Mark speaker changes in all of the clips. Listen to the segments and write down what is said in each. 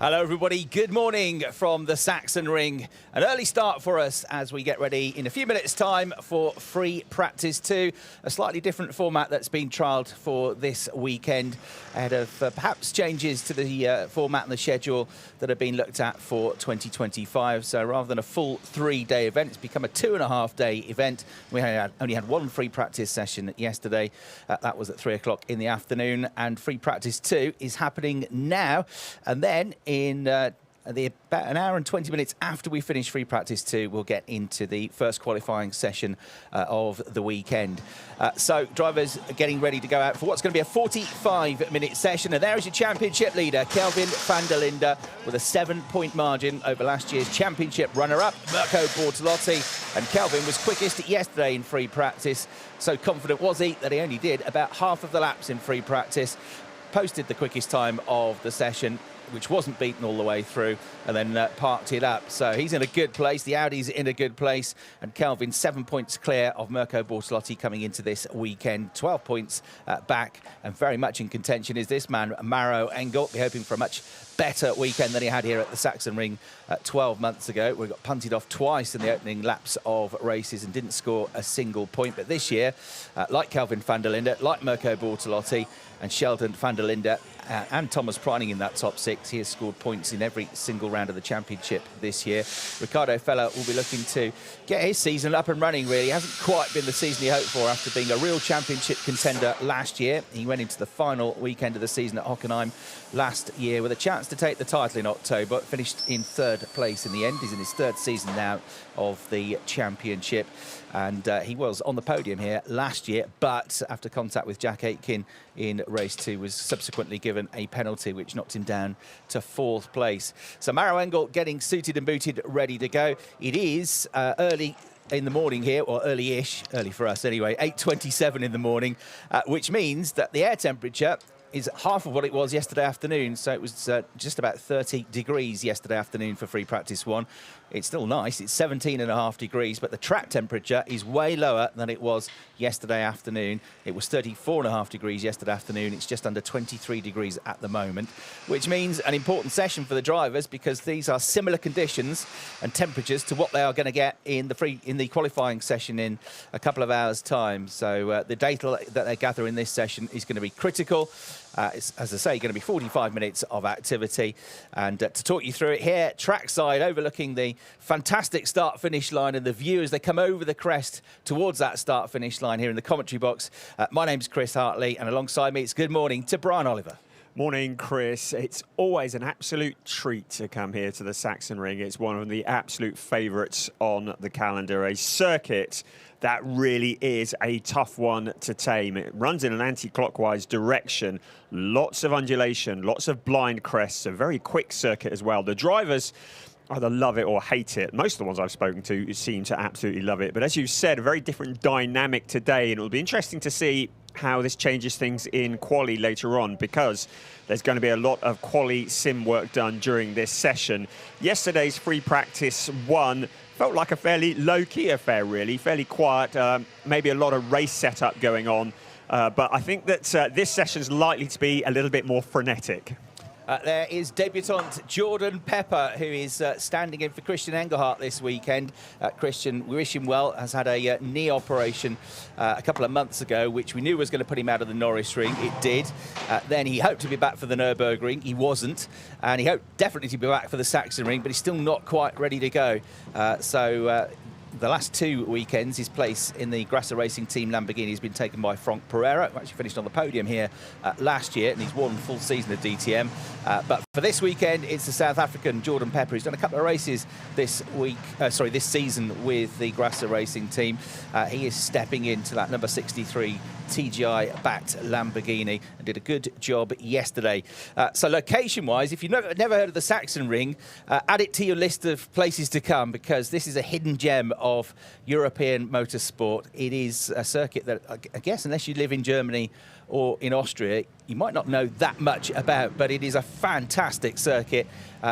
Speaker 1: Hello everybody, good morning from the Sachsenring. An early start for us as we get ready in a few minutes time for free practice 2, a slightly different format that's been trialled for this weekend ahead of perhaps changes to the format and the schedule that have been looked at for 2025. So rather than a full 3-day event, it's become a 2.5-day event. We only had one free practice session yesterday. That was at 3 o'clock in the afternoon, and free practice 2 is happening now. And then in about an hour and 20 minutes after we finish free practice 2, we'll get into the first qualifying session of the weekend. So drivers are getting ready to go out for what's going to be a 45-minute session. And there is your championship leader, Kelvin van der Linde, with a 7-point margin over last year's championship runner-up, Mirko Bortolotti. And Kelvin was quickest yesterday in free practice. So confident was he that he only did about half of the laps in free practice. Posted the quickest time of the session, which wasn't beaten all the way through, and then parked it up. So he's in a good place. The Audi's in a good place. And Kelvin 7 points clear of Mirko Bortolotti coming into this weekend. 12 points back, and very much in contention is this man, Maro Engel. Be hoping for a much better weekend than he had here at the Sachsenring 12 months ago. We got punted off twice in the opening laps of races and didn't score a single point. But this year, like Kelvin van der Linde, like Mirko Bortolotti and Sheldon van der Linde and Thomas Preining in that top 6, he has scored points in every single round of the championship this year. Ricardo Feller will be looking to get his season up and running, really. It hasn't quite been the season he hoped for after being a real championship contender last year. He went into the final weekend of the season at Hockenheim last year with a chance to take the title in October, finished in 3rd place in the end. He's in his 3rd season now of the championship, and he was on the podium here last year, but after contact with Jack Aitken in race 2 was subsequently given a penalty which knocked him down to 4th place. So Maro Engel getting suited and booted, ready to go. It is early in the morning here, or early-ish, early for us anyway, 8:27 in the morning, which means that the air temperature is half of what it was yesterday afternoon. So it was just about 30 degrees yesterday afternoon for free practice 1. It's still nice, it's 17.5 degrees, but the track temperature is way lower than it was yesterday afternoon. It was 34.5 degrees yesterday afternoon. It's just under 23 degrees at the moment, which means an important session for the drivers, because these are similar conditions and temperatures to what they are going to get in the qualifying session in a couple of hours' time. So the data that they gather in this session is going to be critical. It's, as I say, going to be 45 minutes of activity. And to talk you through it here, trackside, overlooking the fantastic start-finish line and the view as they come over the crest towards that start-finish line here in the commentary box. My name's Chris Hartley, and alongside me, it's good morning to Brian Oliver.
Speaker 2: Morning, Chris. It's always an absolute treat to come here to the Sachsenring. It's one of the absolute favourites on the calendar, a circuit that really is a tough one to tame. It runs in an anti-clockwise direction, lots of undulation, lots of blind crests, a very quick circuit as well. The drivers either love it or hate it. Most of the ones I've spoken to seem to absolutely love it. But as you said, a very different dynamic today, and it'll be interesting to see how this changes things in quali later on, because there's going to be a lot of quali sim work done during this session. Yesterday's free practice 1 felt like a fairly low-key affair, really, fairly quiet, maybe a lot of race setup going on. But I think that this session's likely to be a little bit more frenetic.
Speaker 1: There is debutant Jordan Pepper, who is standing in for Christian Engelhardt this weekend. Christian, we wish him well, has had a knee operation a couple of months ago, which we knew was going to put him out of the Norris ring. It did. Then he hoped to be back for the Nürburgring. He wasn't. And he hoped definitely to be back for the Sachsenring, but he's still not quite ready to go. The last 2 weekends, his place in the Grasser Racing Team Lamborghini has been taken by Frank Pereira, who actually finished on the podium here last year, and he's won full season of DTM. But for this weekend, it's the South African Jordan Pepper, who's done a couple of races this season with the Grasser Racing Team. He is stepping into that number 63 TGI-backed Lamborghini and did a good job yesterday. So location-wise, if you've never heard of the Sachsenring, add it to your list of places to come, because this is a hidden gem of European motorsport. It is a circuit that, I guess, unless you live in Germany or in Austria, you might not know that much about, but it is a fantastic circuit.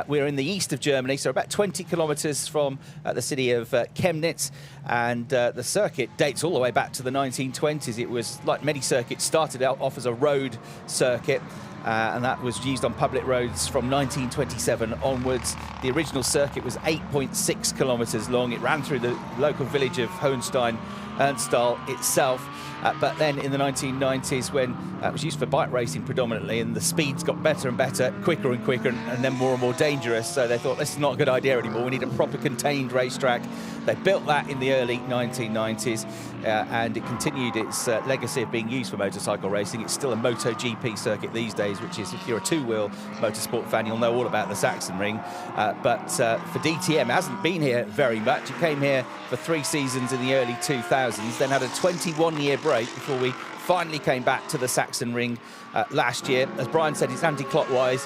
Speaker 1: We're in the east of Germany, so about 20 kilometres from the city of Chemnitz, and the circuit dates all the way back to the 1920s. It was, like many circuits, started out off as a road circuit, and that was used on public roads from 1927 onwards. The original circuit was 8.6 kilometres long. It ran through the local village of Hohenstein-Ernstthal itself. But then in the 1990s, when it was used for bike racing predominantly, and the speeds got better and better, quicker and quicker, and then more and more dangerous, so they thought, this is not a good idea anymore. We need a proper contained racetrack. They built that in the early 1990s, and it continued its legacy of being used for motorcycle racing. It's still a MotoGP circuit these days, which is, if you're a two-wheel motorsport fan, you'll know all about the Sachsenring. But for DTM, it hasn't been here very much. It came here for 3 seasons in the early 2000s, then had a 21-year break before we finally came back to the Sachsenring last year. As Brian said, it's anti-clockwise.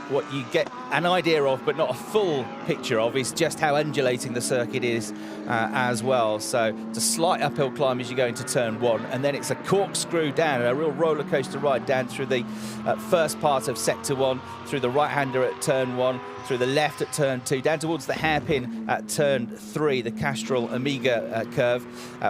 Speaker 1: What you get an idea of, but not a full picture of, is just how undulating the circuit is as well. So it's a slight uphill climb as you go into turn 1, and then it's a corkscrew down, a real roller coaster ride down through the first part of sector 1, through the right-hander at turn 1, through the left at turn 2, down towards the hairpin at turn 3, the Castrol Amiga curve,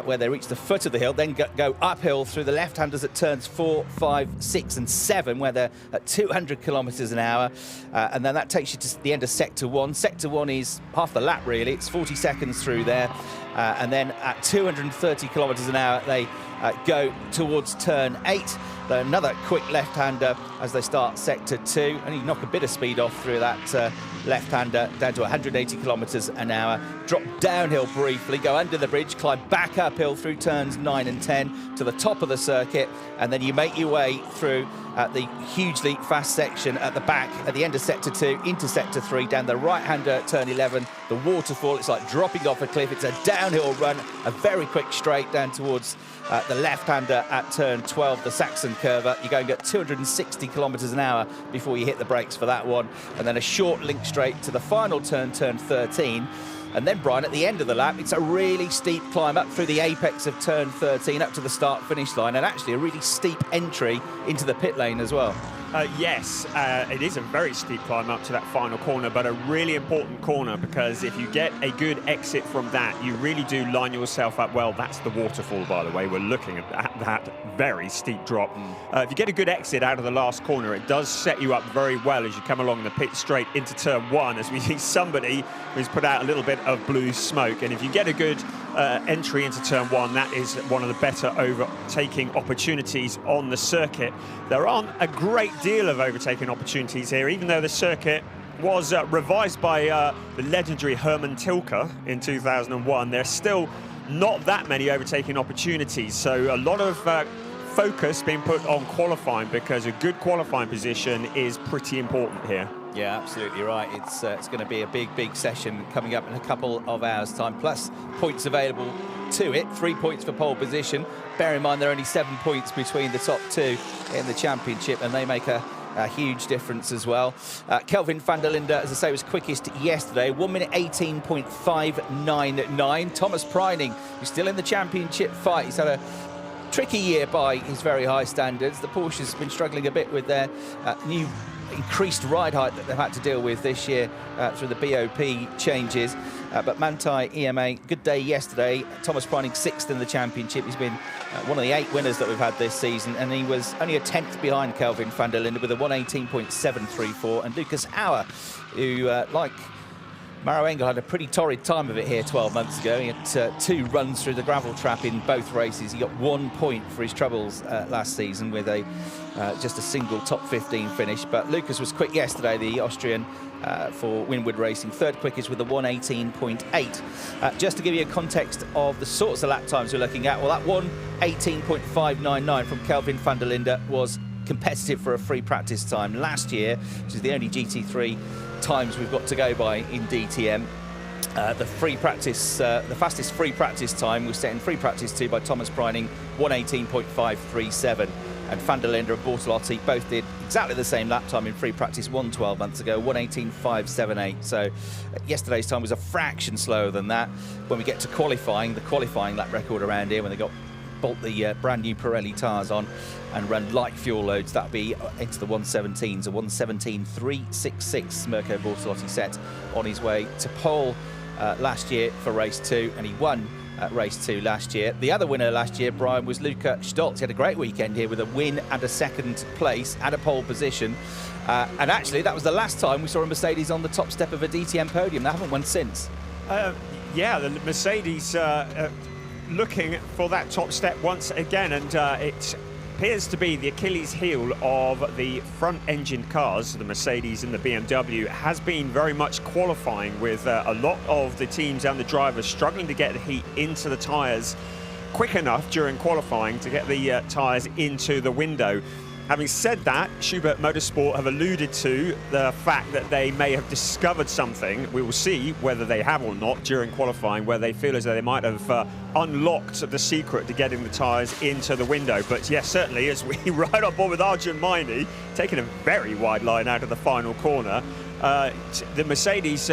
Speaker 1: where they reach the foot of the hill, then go uphill through the left-handers at turns 4, 5, 6 and 7, where they're at 200 kilometres an hour, and then that takes you to the end of sector 1. Sector 1 is half the lap, really. It's 40 seconds through there, and then at 230 kilometres an hour, they go towards turn 8. Another quick left-hander as they start sector 2, and you knock a bit of speed off through that left-hander down to 180 kilometres an hour, drop downhill briefly, go under the bridge, climb back uphill through turns 9 and 10 to the top of the circuit, and then you make your way through the hugely fast section at the back at the end of sector 2 into sector 3, down the right-hander at turn 11, the waterfall. It's like dropping off a cliff. It's a downhill run, a very quick straight down towards the left-hander at turn 12, the Saxon curver. You're going at 260 kilometres an hour before you hit the brakes for that one, and then a short link straight to the final turn, turn 13. And then, Brian, at the end of the lap, it's a really steep climb up through the apex of turn 13 up to the start-finish line, and actually a really steep entry into the pit lane as well.
Speaker 2: Yes, it is a very steep climb up to that final corner, but a really important corner, because if you get a good exit from that, you really do line yourself up well. That's the waterfall, by the way. We're looking at that very steep drop. If you get a good exit out of the last corner, it does set you up very well as you come along the pit straight into turn 1, as we see somebody who's put out a little bit of blue smoke. And if you get a good entry into turn 1, that is one of the better overtaking opportunities on the circuit. There aren't a great deal of overtaking opportunities here, even though the circuit was revised by the legendary Hermann Tilke in 2001. There's still not that many overtaking opportunities, so a lot of focus being put on qualifying, because a good qualifying position is pretty important here.
Speaker 1: Yeah, absolutely right. It's going to be a big session coming up in a couple of hours' time, plus points available to it. 3 points for pole position. Bear in mind there are only 7 points between the top 2 in the championship, and they make a huge difference as well. Kelvin van der Linde, as I say, was quickest yesterday, 1 minute 18.599. Thomas Preining, who's still in the championship fight, he's had a tricky year by his very high standards. The Porsche's been struggling a bit with their new increased ride height that they've had to deal with this year through the BOP changes. But Manthey EMA, good day yesterday. Thomas Preining 6th in the championship. He's been one of the 8 winners that we've had this season, and he was only a 10th behind Kelvin van der Linde with a 1:18.734. And Lucas Auer, who, like Maro Engel, had a pretty torrid time of it here 12 months ago. He had 2 runs through the gravel trap in both races. He got 1 point for his troubles last season with just a single top 15 finish. But Lucas was quick yesterday, the Austrian, for Winwood Racing, 3rd quickest with a 1:18.8. Just to give you a context of the sorts of lap times we're looking at, well, that 1:18.599 from Kelvin van der Linde was competitive for a free practice time last year, which is the only GT3 times we've got to go by in DTM. The free practice, the fastest free practice time was set in free practice 2 by Thomas Preining, 1:18.537. And van der Linde and Bortolotti both did exactly the same lap time in free practice 1 12 months ago, 1:18.578. So yesterday's time was a fraction slower than that. When we get to qualifying, the qualifying lap record around here, when they got bolt the brand new Pirelli tyres on and run light fuel loads. That'll be into the 117s, a 117.366 Mirko Bortolotti set on his way to pole last year for race 2, and he won race 2 last year. The other winner last year, Brian, was Luca Stolz. He had a great weekend here with a win and a second place and a pole position. And actually, that was the last time we saw a Mercedes on the top step of a DTM podium. They haven't won since.
Speaker 2: Yeah, the Mercedes looking for that top step once again, and it appears to be the Achilles heel of the front-engined cars, the Mercedes and the BMW, has been very much qualifying, with a lot of the teams and the drivers struggling to get the heat into the tyres quick enough during qualifying to get the tyres into the window. Having said that, Schubert Motorsport have alluded to the fact that they may have discovered something. We will see whether they have or not during qualifying, where they feel as though they might have unlocked the secret to getting the tyres into the window. But yes, certainly, as we ride on board with Arjun Maini, taking a very wide line out of the final corner, the Mercedes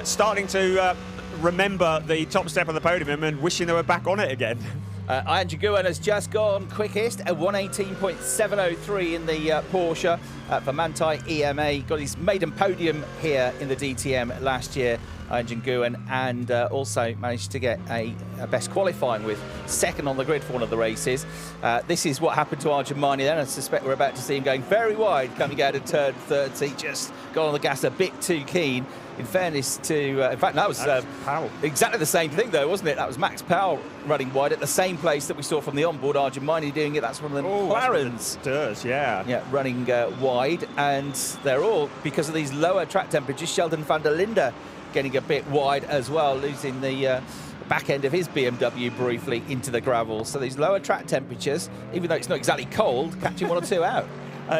Speaker 2: starting to remember the top step of the podium and wishing they were back on it again.
Speaker 1: Ian Jaguan has just gone quickest at 118.703 in the Porsche for Manthey EMA. Got his maiden podium here in the DTM last year, Ian Jaguan, and also managed to get a best qualifying with second on the grid for one of the races. This is what happened to Arjun Maini then. I suspect we're about to see him going very wide coming out of turn 30. Just got on the gas a bit too keen. In fairness to, in fact, that was
Speaker 2: Powell.
Speaker 1: Exactly the same thing, though, wasn't it? That was Max Powell running wide at the same place that we saw from the onboard. Arjun Maini doing it. That's one of the McLarens.
Speaker 2: Does, yeah.
Speaker 1: Yeah, running wide, and they're all, because of these lower track temperatures, Sheldon van der Linde getting a bit wide as well, losing the back end of his BMW briefly into the gravel. So these lower track temperatures, even though it's not exactly cold, catching one or two out.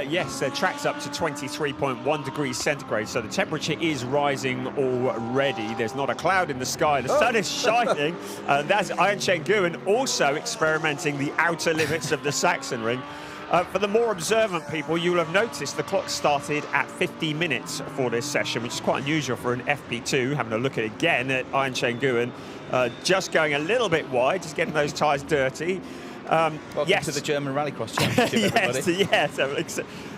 Speaker 2: Yes, the track's up to 23.1 degrees centigrade, so the temperature is rising already. There's not a cloud in the sky. The sun is shining. And that's Ian Jaguan also experimenting the outer limits of the Sachsenring. For the more observant people, you'll have noticed the clock started at 50 minutes for this session, which is quite unusual for an FP2. Having a look at it again at Ian Jaguan, just going a little bit wide, just getting those tyres dirty.
Speaker 1: Welcome
Speaker 2: yes.
Speaker 1: to the German Rallycross Championship, everybody.
Speaker 2: Yes,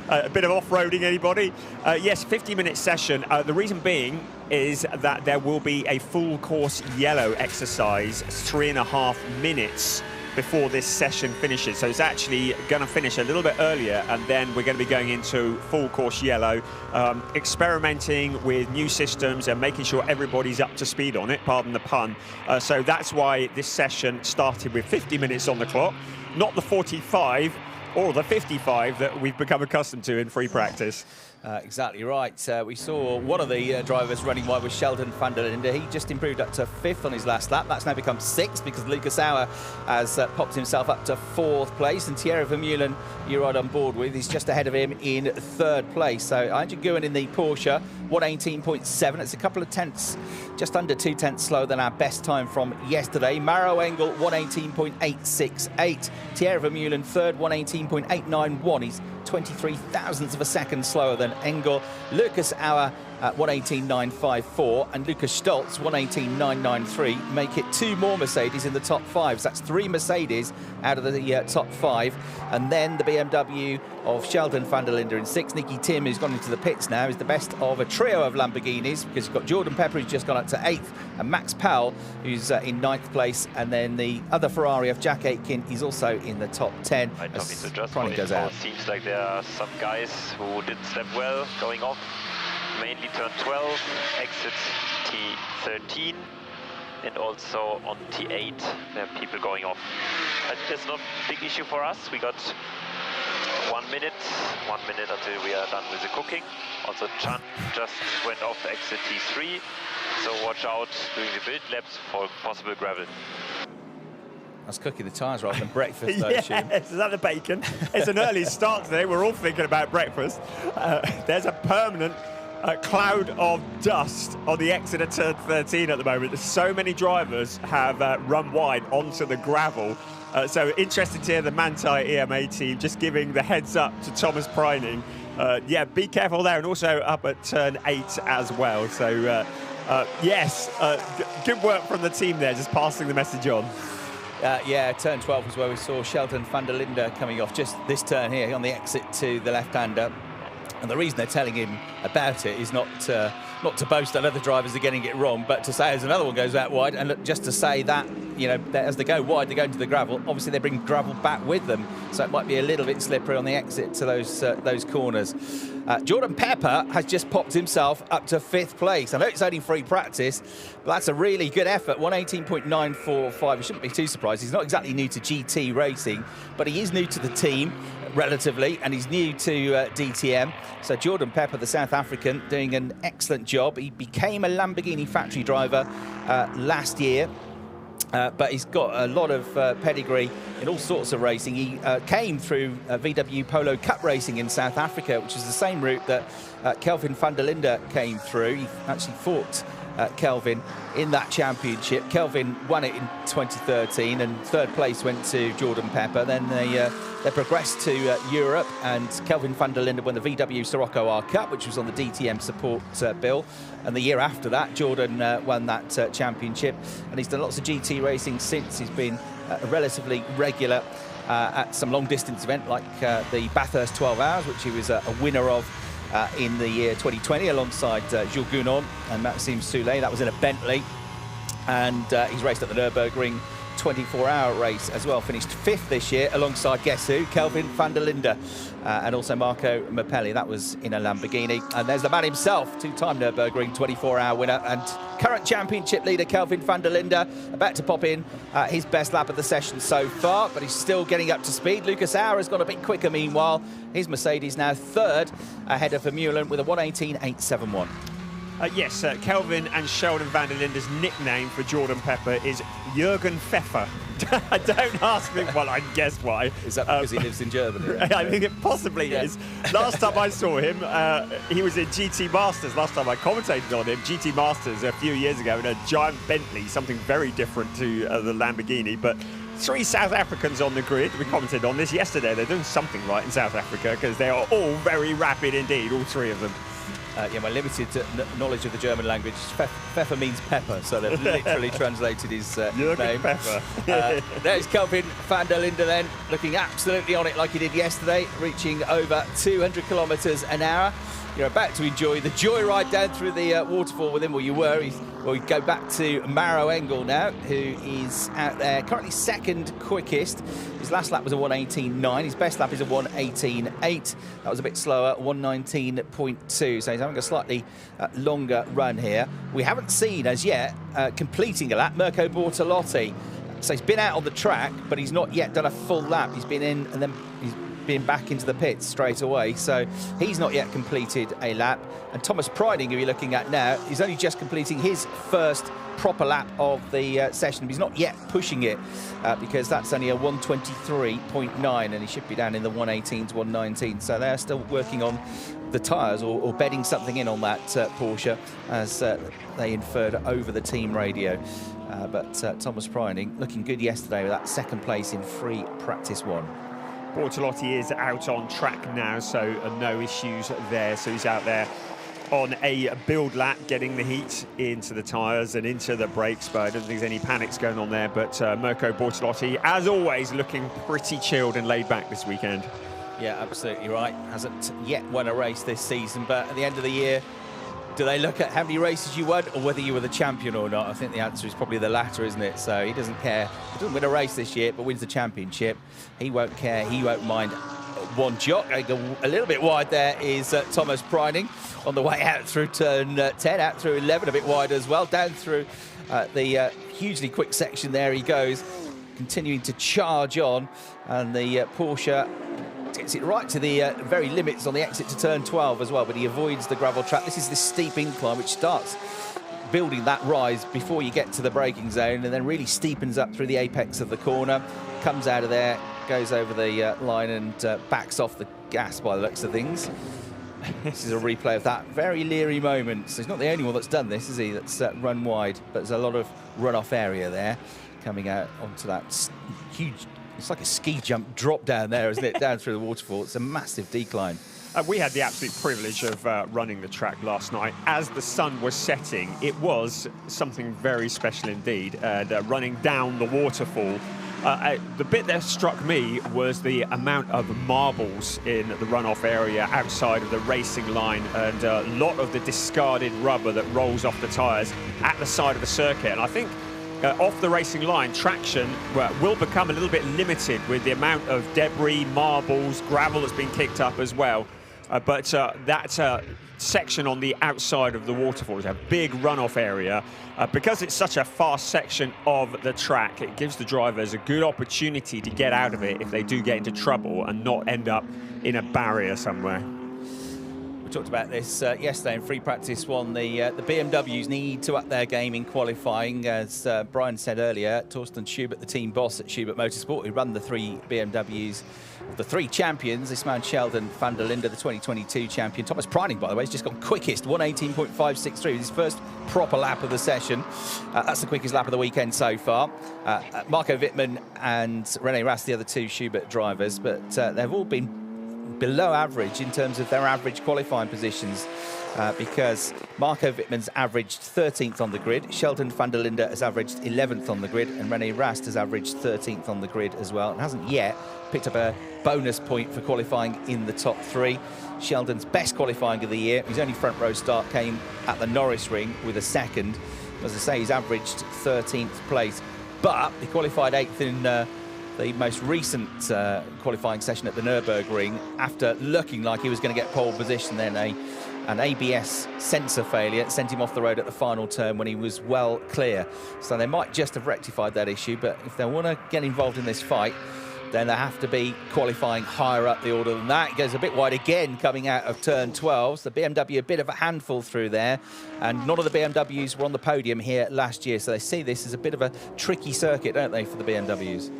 Speaker 2: a bit of off-roading, anybody? Yes, 50-minute session. The reason being is that there will be a full course yellow exercise 3.5 minutes before this session finishes. So it's actually going to finish a little bit earlier, and then we're going to be going into full course yellow, experimenting with new systems and making sure everybody's up to speed on it, pardon the pun. So that's why this session started with 50 minutes on the clock, not the 45 or the 55 that we've become accustomed to in free practice.
Speaker 1: Exactly right. We saw one of the drivers running wide was Sheldon van der Linde. He just improved up to 5th on his last lap. That's now become 6th because Lucas Auer has popped himself up to 4th place. And Thierry Vermeulen, you ride on board with, is just ahead of him in 3rd place. So Ian Jaguan in the Porsche, 118.7. It's a couple of tenths, just under 2 tenths slower than our best time from yesterday. Maro Engel, 118.868. Thierry Vermeulen, 3rd, 118.891. He's 23 thousandths of a second slower than Engel. Lucas Auer at 118.954 and Lucas Stolz 118.993 make it 2 more Mercedes in the top 5. So that's 3 Mercedes out of the top 5. And then the BMW of Sheldon van der Linde in 6th. Nicky Tim, who's gone into the pits now, is the best of a trio of Lamborghinis, because you've got Jordan Pepper, who's just gone up to 8th, and Max Powell, who's in 9th place. And then the other Ferrari of Jack Aitken is also in the top 10.
Speaker 3: I don't mean to just
Speaker 1: goes out.
Speaker 3: It seems like there are some guys who didn't step well going off. Mainly turn 12, exit T13, and also on T8 there are people going off. But that's not a big issue for us. We got 1 minute until we are done with the cooking. Also Chan just went off exit T3, so watch out during the build laps for possible gravel.
Speaker 1: That's cooking the tyres rather than breakfast, though,
Speaker 2: Yes,
Speaker 1: Shim.
Speaker 2: is that the bacon? It's an early start today. We're all thinking about breakfast. There's a permanent cloud of dust on the exit of turn 13 at the moment. So many drivers have run wide onto the gravel. So interested to hear the Manthey EMA team just giving the heads up to Thomas Preining. Yeah, be careful there, and also up at turn 8 as well. So yes, good work from the team there, just passing the message on.
Speaker 1: Yeah, turn 12 was where we saw Sheldon van der Linde coming off just this turn here on the exit to the left-hander. And the reason they're telling him about it is not to boast that other drivers are getting it wrong, but to say as another one goes out wide, and look, just to say that, you know, that as they go wide, they go into the gravel. Obviously, they bring gravel back with them, so it might be a little bit slippery on the exit to those corners. Jordan Pepper has just popped himself up to 5th place. I know it's only free practice, but that's a really good effort. 1:18.945. You shouldn't be too surprised. He's not exactly new to GT racing, but he is new to the team relatively, and he's new to DTM. So Jordan Pepper, the South African, doing an excellent job. He became a Lamborghini factory driver last year. But he's got a lot of pedigree in all sorts of racing. He came through VW Polo Cup racing in South Africa, which is the same route that Kelvin van der Linde came through. He actually fought Kelvin in that championship. Kelvin won it in 2013, and 3rd place went to Jordan Pepper. Then they progressed to Europe, and Kelvin van der Linde won the VW Sirocco R Cup, which was on the DTM support bill. And the year after that, Jordan won that championship, and he's done lots of GT racing since. He's been relatively regular at some long-distance event like the Bathurst 12 Hours, which he was a winner of in the year 2020 alongside Jules Gounon and Maxime Soulet. That was in a Bentley, and he's raced at the Nürburgring 24-hour race as well. Finished 5th this year alongside, guess who? Kelvin van der Linde and also Marco Mappelli. That was in a Lamborghini. And there's the man himself, 2-time Nürburgring 24-hour winner and current championship leader Kelvin van der Linde, about to pop in his best lap of the session so far, but he's still getting up to speed. Lucas Auer has gone a bit quicker meanwhile. His Mercedes now 3rd ahead of Vermeulen with a 1:18.871.
Speaker 2: Yes, Kelvin and Sheldon van der Linde's nickname for Jordan Pepper is Jürgen Pfeffer. Don't ask me. Well, I guess why.
Speaker 1: Is that because he lives in Germany?
Speaker 2: I think it possibly is. Last time I saw him, he was in GT Masters. Last time I commentated on him, GT Masters a few years ago in a giant Bentley, something very different to the Lamborghini. But 3 South Africans on the grid. We commented on this yesterday. They're doing something right in South Africa because they are all very rapid indeed, all 3 of them.
Speaker 1: Yeah, my limited knowledge of the German language, Pfeffer means pepper, so they've literally translated his name.
Speaker 2: Pepper.
Speaker 1: There's Kelvin van der Linde then, looking absolutely on it like he did yesterday, reaching over 200 kilometres an hour. You're about to enjoy the joyride down through the waterfall with him, or you were. We go back to Maro Engel now, who is out there, currently 2nd quickest. His last lap was a 1:18.9. His best lap is a 1:18.8. That was a bit slower, 1:19.2. So he's having a slightly longer run here. We haven't seen as yet completing a lap Mirko Bortolotti. So he's been out on the track, but he's not yet done a full lap. He's been in and then he's been back into the pits straight away, so he's not yet completed a lap. And Thomas Priding, who you're looking at now, is only just completing his first proper lap of the session. He's not yet pushing it because that's only a 1:23.9, and he should be down in the 1:18 to 1:19. So they're still working on the tyres or bedding something in on that Porsche, as they inferred over the team radio. But Thomas Priding looking good yesterday with that 2nd place in free practice 1.
Speaker 2: Bortolotti is out on track now, so no issues there. So he's out there on a build lap, getting the heat into the tyres and into the brakes, but I don't think there's any panics going on there. But Mirko Bortolotti, as always, looking pretty chilled and laid back this weekend.
Speaker 1: Yeah, absolutely right. Hasn't yet won a race this season, but at the end of the year, do they look at how many races you won or whether you were the champion or not? I think the answer is probably the latter, isn't it? So he doesn't care. He doesn't win a race this year, but wins the championship. He won't care. He won't mind one jock. A little bit wide there is Thomas Priding on the way out through turn 10, out through 11, a bit wide as well. Down through the hugely quick section there he goes, continuing to charge on. And the Porsche gets it right to the very limits on the exit to turn 12 as well, but he avoids the gravel trap. This is this steep incline which starts building that rise before you get to the braking zone, and then really steepens up through the apex of the corner, comes out of there, goes over the line and backs off the gas by the looks of things. This is a replay of that very leery moment. So he's not the only one that's done this, is he? That's run wide, but there's a lot of run-off area there coming out onto that huge. It's like a ski jump drop down there, isn't it? Down through the waterfall. It's a massive decline.
Speaker 2: We had the absolute privilege of running the track last night. As the sun was setting, it was something very special indeed. Running down the waterfall The bit that struck me was the amount of marbles in the runoff area outside of the racing line, and a lot of the discarded rubber that rolls off the tyres at the side of the circuit. And I think off the racing line, traction will become a little bit limited with the amount of debris, marbles, gravel that's been kicked up as well. But that section on the outside of the waterfall is a big runoff area. Because it's such a fast section of the track, it gives the drivers a good opportunity to get out of it if they do get into trouble and not end up in a barrier somewhere.
Speaker 1: We talked about this yesterday in free practice one. The BMWs need to up their game in qualifying. As Brian said earlier, Torsten Schubert, the team boss at Schubert Motorsport, who run the 3 BMWs, the 3 champions, this man Sheldon van der Linde, the 2022 champion. Thomas Preining, by the way, has just gone quickest, 1:18.563, his first proper lap of the session. That's the quickest lap of the weekend so far. Marco Wittmann and René Rast, the other 2 Schubert drivers, but they've all been below average in terms of their average qualifying positions, because Marco Wittmann's averaged 13th on the grid, Sheldon van der Linde has averaged 11th on the grid, and René Rast has averaged 13th on the grid as well, and hasn't yet picked up a bonus point for qualifying in the top 3. Sheldon's best qualifying of the year, his only front row start came at the Norris Ring with a 2nd. As I say, he's averaged 13th place, but he qualified 8th in the most recent qualifying session at the Nürburgring after looking like he was going to get pole position. Then an ABS sensor failure sent him off the road at the final turn when he was well clear. So they might just have rectified that issue, but if they want to get involved in this fight, then they have to be qualifying higher up the order than that. It goes a bit wide again coming out of turn 12. So the BMW a bit of a handful through there, and none of the BMWs were on the podium here last year, so they see this as a bit of a tricky circuit, don't they, for the BMWs?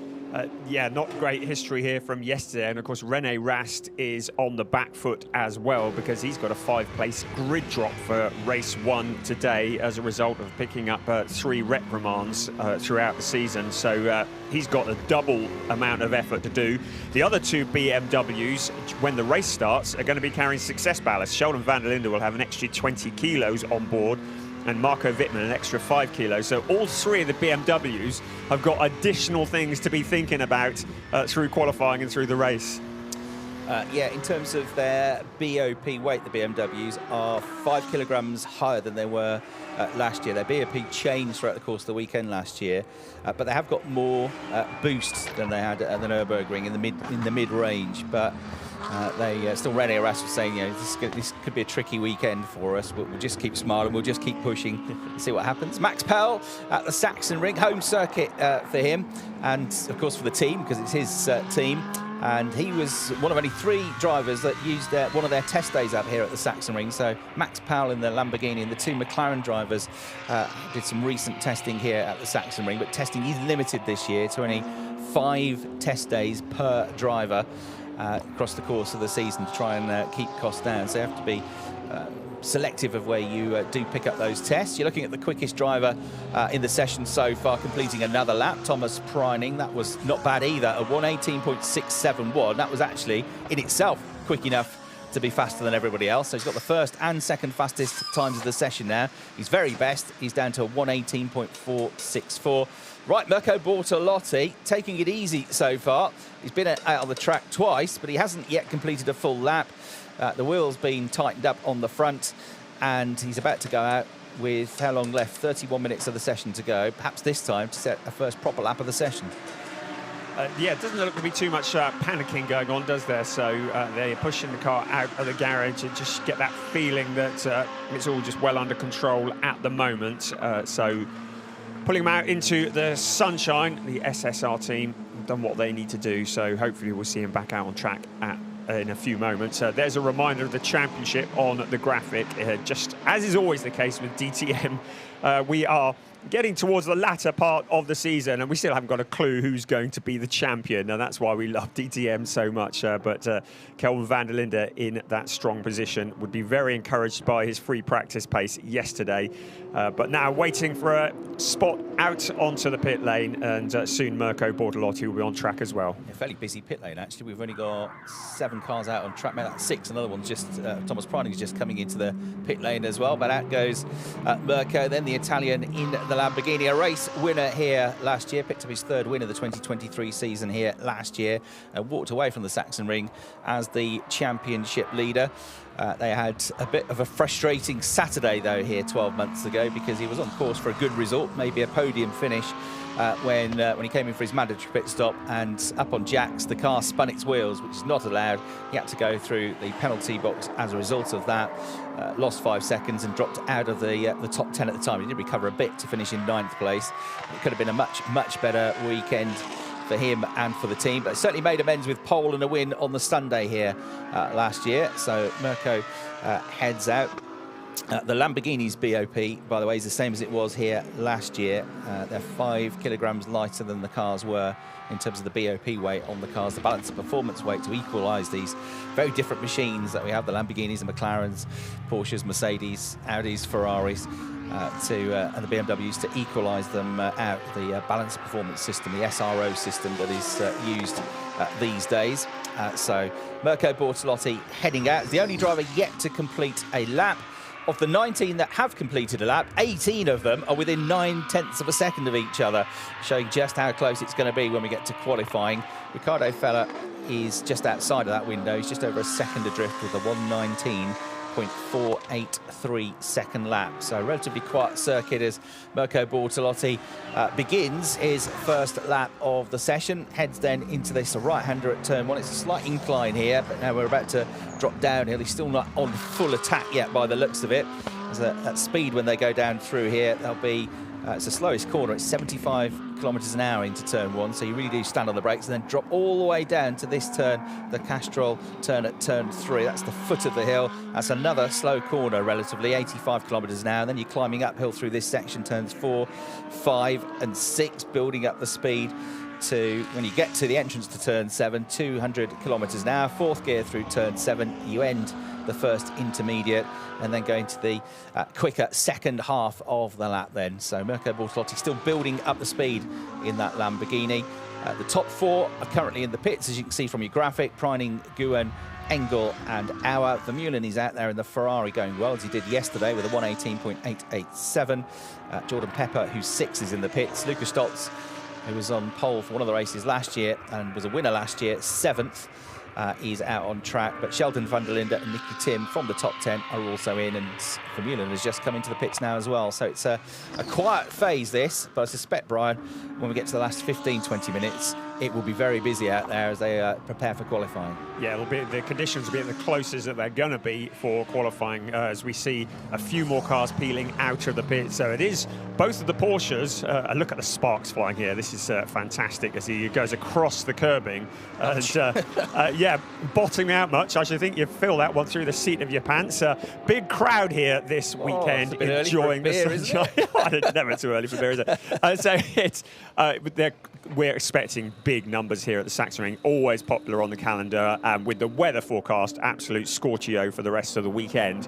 Speaker 2: Yeah, not great history here from yesterday, and of course René Rast is on the back foot as well because he's got a 5-place grid drop for race 1 today as a result of picking up 3 reprimands throughout the season. So he's got a double amount of effort to do. The other 2 BMWs, when the race starts, are going to be carrying success ballast. Sheldon van der Linde will have an extra 20 kilos on board, and Marco Wittmann an extra 5 kilos. So all 3 of the BMWs have got additional things to be thinking about through qualifying and through the race.
Speaker 1: Yeah, in terms of their BOP weight, the BMWs are 5 kilograms higher than they were last year. Their BOP changed throughout the course of the weekend last year, but they have got more boost than they had at the Nürburgring in the mid-range. But they still, René Rast was saying, you know, this could be a tricky weekend for us. We'll just keep smiling, we'll just keep pushing and see what happens. Max Powell at the Sachsenring, home circuit for him, and of course for the team, because it's his team. And he was one of only 3 drivers that used one of their test days out here at the Sachsenring. So Max Powell in the Lamborghini and the 2 McLaren drivers did some recent testing here at the Sachsenring, but testing is limited this year to only 5 test days per driver across the course of the season to try and keep costs down. So you have to be selective of where you do pick up those tests. You're looking at the quickest driver in the session so far, completing another lap, Thomas Preining. That was not bad either, a 1:18.671. That was actually in itself quick enough to be faster than everybody else. So he's got the first and second fastest times of the session now. His very best, he's down to a 1:18.464. Right, Mirko Bortolotti taking it easy so far. He's been out on the track twice, but he hasn't yet completed a full lap. The wheel's been tightened up on the front, and he's about to go out with how long left? 31 minutes of the session to go. Perhaps this time to set a first proper lap of the session.
Speaker 2: Yeah, it doesn't look to be too much panicking going on, does there? So they're pushing the car out of the garage and just get that feeling that it's all just well under control at the moment. So pulling them out into the sunshine, the SSR team have done what they need to do. So hopefully we'll see him back out on track in a few moments. There's a reminder of the championship on the graphic. Just as is always the case with DTM, we are getting towards the latter part of the season, and we still haven't got a clue who's going to be the champion, and that's why we love DTM so much. But Kelvin van der Linde in that strong position would be very encouraged by his free practice pace yesterday. But now waiting for a spot out onto the pit lane, and soon Mirko Bortolotti will be on track as well.
Speaker 1: A fairly busy pit lane, actually. We've only got 7 cars out on track. Maybe that's 6. Another one's just, Thomas Preining is just coming into the pit lane as well. But out goes Mirko, then the Italian in the the Lamborghini, a race winner here last year, picked up his third win of the 2023 season here last year, and walked away from the Sachsenring as the championship leader. They had a bit of a frustrating Saturday, though, here 12 months ago, because he was on course for a good result, maybe a podium finish, when he came in for his mandatory pit stop, and up on jacks, the car spun its wheels, which is not allowed. He had to go through the penalty box as a result of that. Lost 5 seconds and dropped out of the top 10 at the time. He did recover a bit to finish in 9th place. It could have been a much better weekend for him and for the team, but certainly made amends with pole and a win on the Sunday here last year. So Mirko heads out. The Lamborghini's BOP, by the way, is the same as it was here last year. They're 5 kilograms lighter than the cars were in terms of the BOP weight on the cars, the balance of performance weight, to equalise these very different machines that we have, the Lamborghinis, the McLarens, Porsches, Mercedes, Audis, Ferraris, and the BMWs, to equalise them out. The balance of performance system, the SRO system that is used these days. So Mirko Bortolotti heading out, is the only driver yet to complete a lap. Of the 19 that have completed a lap, 18 of them are within 9/10 of a second of each other, showing just how close it's going to be when we get to qualifying. Ricardo Feller is just outside of that window. He's just over a second adrift with a 1:19.483 second lap. So a relatively quiet circuit as Mirko Bortolotti begins his first lap of the session, heads then into this right-hander at turn 1. It's a slight incline here, but now we're about to drop downhill. He's still not on full attack yet by the looks of it. As at speed when they go down through here, they'll be it's the slowest corner. It's 75 kilometres an hour into turn 1, so you really do stand on the brakes and then drop all the way down to this turn, the Castrol turn at turn 3. That's the foot of the hill. That's another slow corner, relatively, 85 kilometres an hour. Then you're climbing uphill through this section, turns 4, 5 and 6, building up the speed to, when you get to the entrance to turn 7, 200 kilometres an hour. 4th gear through turn 7, you end the first intermediate, and then going to the quicker second half of the lap then. So Mirko Bortolotti still building up the speed in that Lamborghini. The top 4 are currently in the pits, as you can see from your graphic. Preining, Guhen, Engel and Auer. Vermeulen is out there in the Ferrari going well, as he did yesterday with a 1:18.887. Jordan Pepper, who's 6th, is in the pits. Lucas Stoltz, who was on pole for one of the races last year and was a winner last year, 7th. He's out on track, but Sheldon van der Linde and Nicky Tim from the top 10 are also in, and Vermeulen has just come into the pits now as well. So it's a quiet phase, this, but I suspect, Brian, when we get to the last 15-20 minutes, it will be very busy out there as they prepare for qualifying.
Speaker 2: Yeah, it'll be, the conditions will be the closest that they're going to be for qualifying, as we see a few more cars peeling out of the pit. So it is both of the Porsches. Look at the sparks flying here. This is fantastic as he goes across the curbing. And, yeah, bottoming out much. I should think you feel that one through the seat of your pants. Big crowd here this weekend enjoying the sunshine. Never too early for beer, is it? So it's we're expecting big numbers here at the Sachsenring, always popular on the calendar, and with the weather forecast absolute scorchio for the rest of the weekend,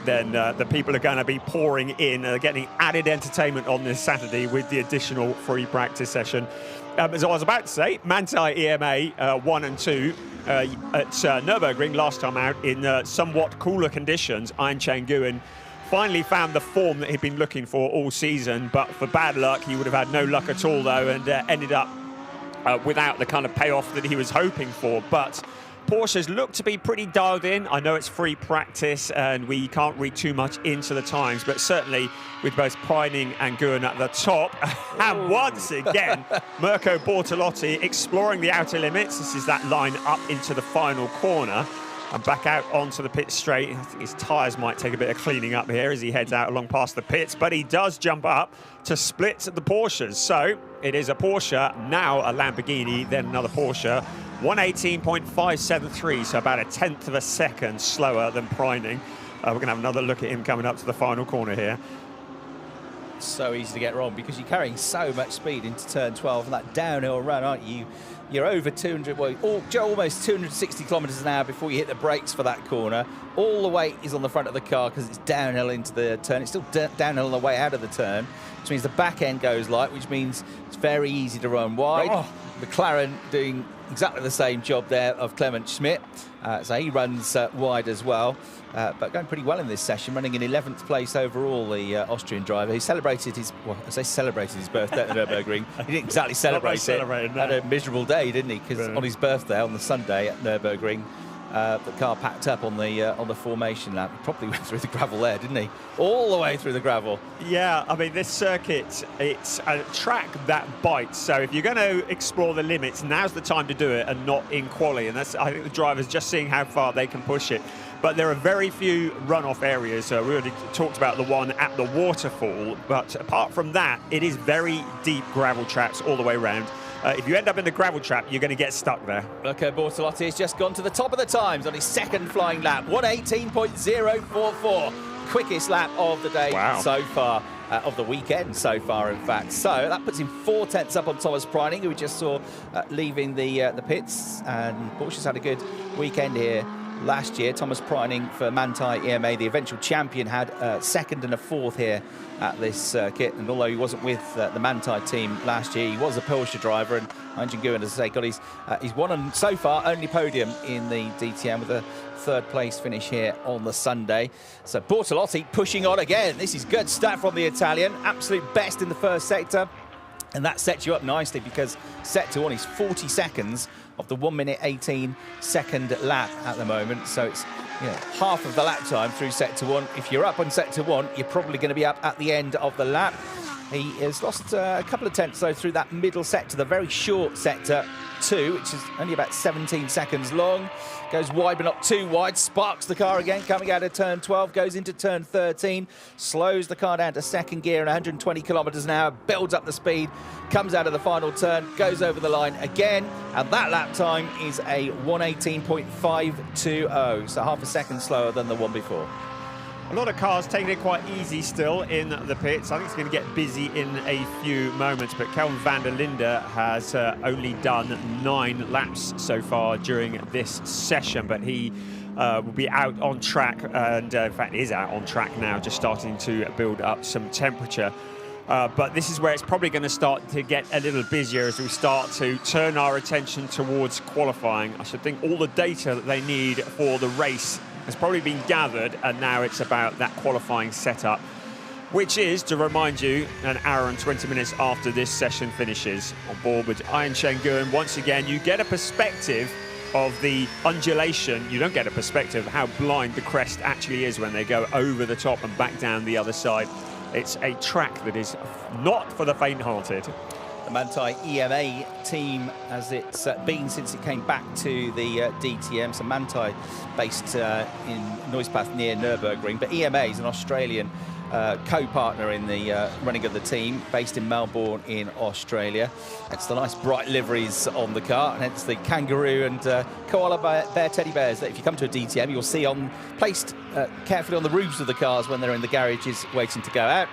Speaker 2: then the people are going to be pouring in, getting added entertainment on this Saturday with the additional free practice session. As I was about to say, Manthey EMA 1 and 2 at Nürburgring last time out in somewhat cooler conditions. Iron Chain Guhen finally found the form that he'd been looking for all season, but for bad luck, he would have had no luck at all, though, and ended up without the kind of payoff that he was hoping for. But Porsches look to be pretty dialed in. I know it's free practice and we can't read too much into the times, but certainly with both Preining and Guhen at the top. And once again, Mirko Bortolotti exploring the outer limits. This is that line up into the final corner and back out onto the pit straight. I think his tyres might take a bit of cleaning up here as he heads out along past the pits, but he does jump up to split the Porsches. So it is a Porsche, now a Lamborghini, then another Porsche. 1:18.573, so about 1/10 of a second slower than Preining. We're going to have another look at him coming up to the final corner here.
Speaker 1: So easy to get wrong because you're carrying so much speed into turn 12 and that downhill run, aren't you? You're over 200, well, almost 260 kilometres an hour before you hit the brakes for that corner. All the weight is on the front of the car because it's downhill into the turn. It's still downhill on the way out of the turn, which means the back end goes light, which means it's very easy to run wide. Oh. McLaren doing exactly the same job there of Clement Schmidt. So he runs wide as well, but going pretty well in this session, running in 11th place overall, the Austrian driver. He celebrated his, well, I say celebrated his birthday at the Nürburgring. He didn't exactly celebrate it. Had a miserable day, didn't he? Because on his birthday, on the Sunday at Nürburgring, the car packed up on the formation lap. He probably went through the gravel there, didn't he? All the way through the gravel.
Speaker 2: Yeah, I mean, this circuit, it's a track that bites. So if you're going to explore the limits, now's the time to do it and not in quali. And that's, I think the drivers just seeing how far they can push it. But there are very few runoff areas. We already talked about the one at the waterfall. But apart from that, it is very deep gravel tracks all the way around. If you end up in the gravel trap, you're going to get stuck there.
Speaker 1: Luca Bortolotti has just gone to the top of the times on his second flying lap. 1:18.044. Quickest lap of the day so far, of the weekend so far, in fact. So that puts him 4 tenths up on Thomas Preining, who we just saw leaving the pits. And Porsche's had a good weekend here. Last year, Thomas Preining for Manthey EMA, the eventual champion, had a second and a fourth here at this circuit. And although he wasn't with the Manthey team last year, he was a Porsche driver. And Hyun Nguyen, as I say, got his he's won and so far only podium in the DTM with a third place finish here on the Sunday. So Bortolotti pushing on again. This is good stuff from the Italian. Absolute best in the first sector. And that sets you up nicely because sector one is 40 seconds of the 1:18 lap at the moment. So it's half of the lap time through sector one. If you're up on sector one, you're probably going to be up at the end of the lap. He has lost a couple of tenths though through that middle sector, the very short sector two, which is only about 17 seconds long. Goes wide but not too wide, sparks the car again, coming out of turn 12, goes into turn 13, slows the car down to second gear at 120 kilometres an hour, builds up the speed, comes out of the final turn, goes over the line again, and that lap time is a 1:18.520, so half a second slower than the one before.
Speaker 2: A lot of cars taking it quite easy still in the pits. I think it's going to get busy in a few moments, but Kelvin van der Linde has only done 9 laps so far during this session, but he will be out on track, and in fact is out on track now, just starting to build up some temperature. But this is where it's probably going to start to get a little busier as we start to turn our attention towards qualifying. I should think all the data that they need for the race has probably been gathered, and now it's about that qualifying setup, which is, to remind you, an hour and 20 minutes after this session finishes. On board with Hyun Nguyen, once again, you get a perspective of the undulation. You don't get a perspective of how blind the crest actually is when they go over the top and back down the other side. It's a track that is not for the faint-hearted.
Speaker 1: The Manthey EMA team, as it's been since it came back to the DTM. So Manthey based in Neuspach near Nürburgring, but EMA is an Australian co-partner in the running of the team, based in Melbourne in Australia. It's the nice bright liveries on the car, and it's the kangaroo and koala bear teddy bears that if you come to a DTM you'll see placed carefully on the roofs of the cars when they're in the garages waiting to go out.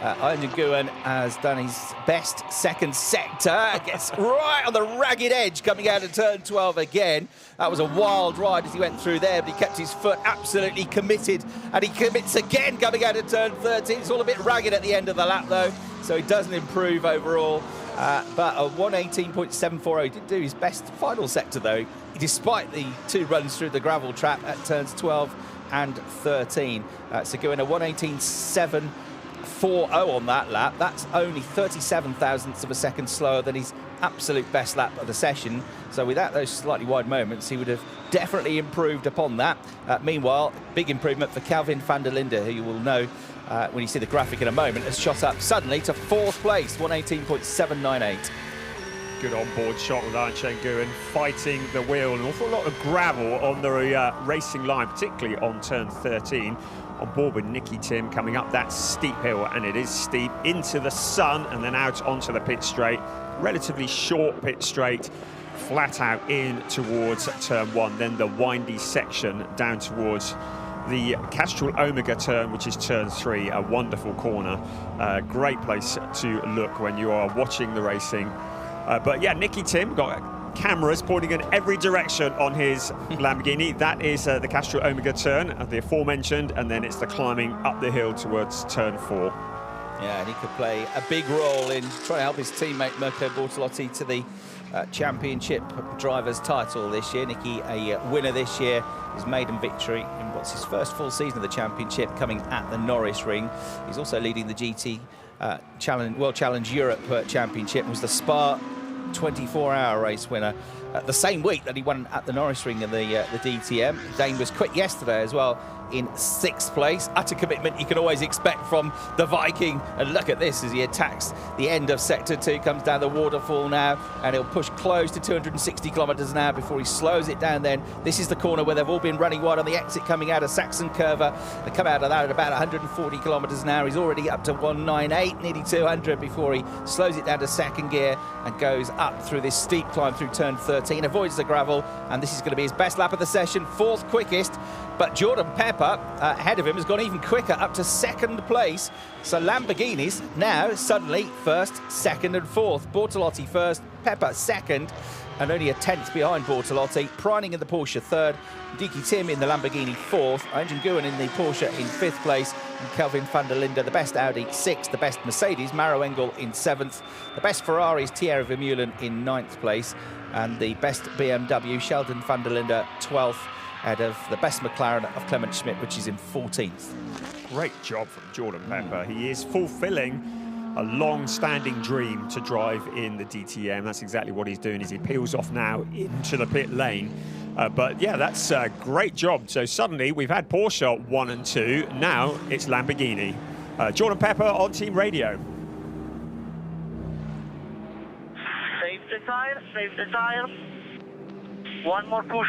Speaker 1: Hyun Nguyen has done his best second sector, gets right on the ragged edge coming out of turn 12 again. That was a wild ride as he went through there, but he kept his foot absolutely committed, and he commits again coming out of turn 13. It's all a bit ragged at the end of the lap though, so he doesn't improve overall. But a 1:18.740. He did do his best final sector though, despite the 2 runs through the gravel trap at turns 12 and 13. So going a 1:18.740 on that lap. That's only 37 thousandths of a second slower than his absolute best lap of the session. So without those slightly wide moments, he would have definitely improved upon that. Meanwhile, big improvement for Kelvin van der Linde, who you will know when you see the graphic in a moment, has shot up suddenly to 4th place, 1:18.798.
Speaker 2: Good on-board shot with Hyun Nguyen fighting the wheel. An awful lot of gravel on the racing line, particularly on turn 13. On board with Nicky Tim coming up that steep hill, and it is steep, into the sun and then out onto the pit straight. Relatively short pit straight, flat out in towards turn 1, then the windy section down towards the Castrol Omega turn, which is turn 3, a wonderful corner. Great place to look when you are watching the racing. But yeah, Nicky Tim got cameras pointing in every direction on his Lamborghini. That is the Castrol Omega turn, the aforementioned, and then it's the climbing up the hill towards turn 4.
Speaker 1: Yeah, and he could play a big role in trying to help his teammate Mirko Bortolotti to the Championship Drivers' title this year. Nicky, a winner this year, his maiden victory in what's his first full season of the Championship, coming at the Norris Ring. He's also leading the GT World Challenge Europe Championship, was the Spa 24-hour race winner the same week that he won at the Norris Ring in the DTM. Dane was quick yesterday as well, in 6th place. Utter commitment you can always expect from the Viking. And look at this as he attacks the end of Sector 2, comes down the waterfall now, and he'll push close to 260 kilometres an hour before he slows it down then. This is the corner where they've all been running wide on the exit coming out of Saxon Curva. They come out of that at about 140 kilometres an hour. He's already up to 198, nearly 200 before he slows it down to second gear and goes up through this steep climb through turn 13, avoids the gravel, and this is going to be his best lap of the session, 4th quickest. But Jordan Pepper, ahead of him, has gone even quicker, up to 2nd place. So Lamborghinis now suddenly 1st, 2nd and 4th. Bortolotti 1st, Pepper 2nd, and only a 10th behind Bortolotti. Preining in the Porsche 3rd, Diki Tim in the Lamborghini 4th, Engin Nguyen in the Porsche in 5th place, and Kelvin van der Linde, the best Audi, 6th, the best Mercedes, Maro Engel in 7th, the best Ferraris, Thierry Vermeulen in 9th place, and the best BMW, Sheldon van der Linde, 12th, ahead of the best McLaren of Clement Schmidt, which is in 14th.
Speaker 2: Great job from Jordan Pepper. He is fulfilling a long-standing dream to drive in the DTM. That's exactly what he's doing, as he peels off now into the pit lane. But yeah, that's a great job. So suddenly we've had Porsche 1 and 2. Now it's Lamborghini. Jordan Pepper on Team Radio.
Speaker 4: Save the tires, save the tires. One more push.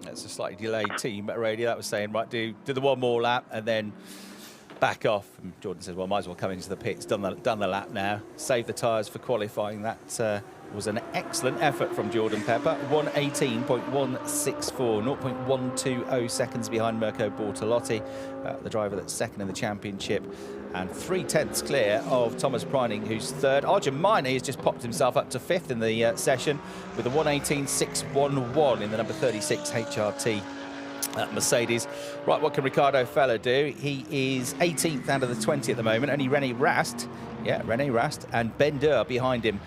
Speaker 1: That's a slightly delayed team radio. That was saying, right, do the one more lap and then back off. And Jordan says, well, might as well come into the pits, done the lap now, save the tyres for qualifying. That was an excellent effort from Jordan Pepper. 1:18.164, 0.120 seconds behind Mirko Bortolotti, the driver that's 2nd in the championship, and 3/10 clear of Thomas Preining, who's 3rd. Arjun Maini has just popped himself up to 5th in the session with a 1:18.611 in the number 36 HRT Mercedes. Right, what can Ricardo Feller do? He is 18th out of the 20 at the moment. Only René Rast, and Ben Durr behind him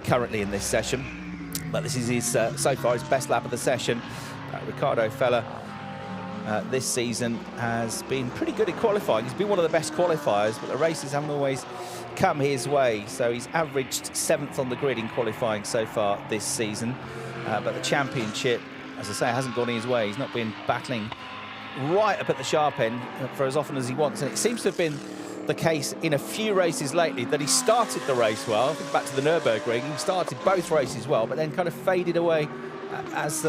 Speaker 1: currently in this session. But this is his so far his best lap of the session. Ricardo Feller this season has been pretty good at qualifying. He's been one of the best qualifiers, but the races haven't always come his way. So he's averaged 7th on the grid in qualifying so far this season. But the championship, as I say, hasn't gone his way. He's not been battling right up at the sharp end for as often as he wants. And it seems to have been the case in a few races lately that he started the race well. Think back to the Nürburgring, he started both races well, but then kind of faded away as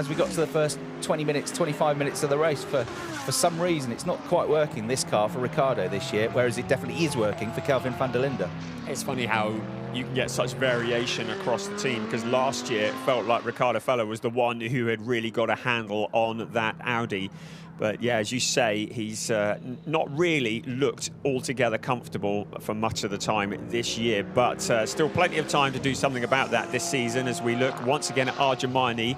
Speaker 1: we got to the first 20 minutes, 25 minutes of the race. For some reason, it's not quite working, this car, for Ricardo this year, whereas it definitely is working for Kelvin van der Linde.
Speaker 2: It's funny how you can get such variation across the team, because last year it felt like Ricardo Feller was the one who had really got a handle on that Audi. But yeah, as you say, he's not really looked altogether comfortable for much of the time this year, but still plenty of time to do something about that this season, as we look once again at Arjun Maini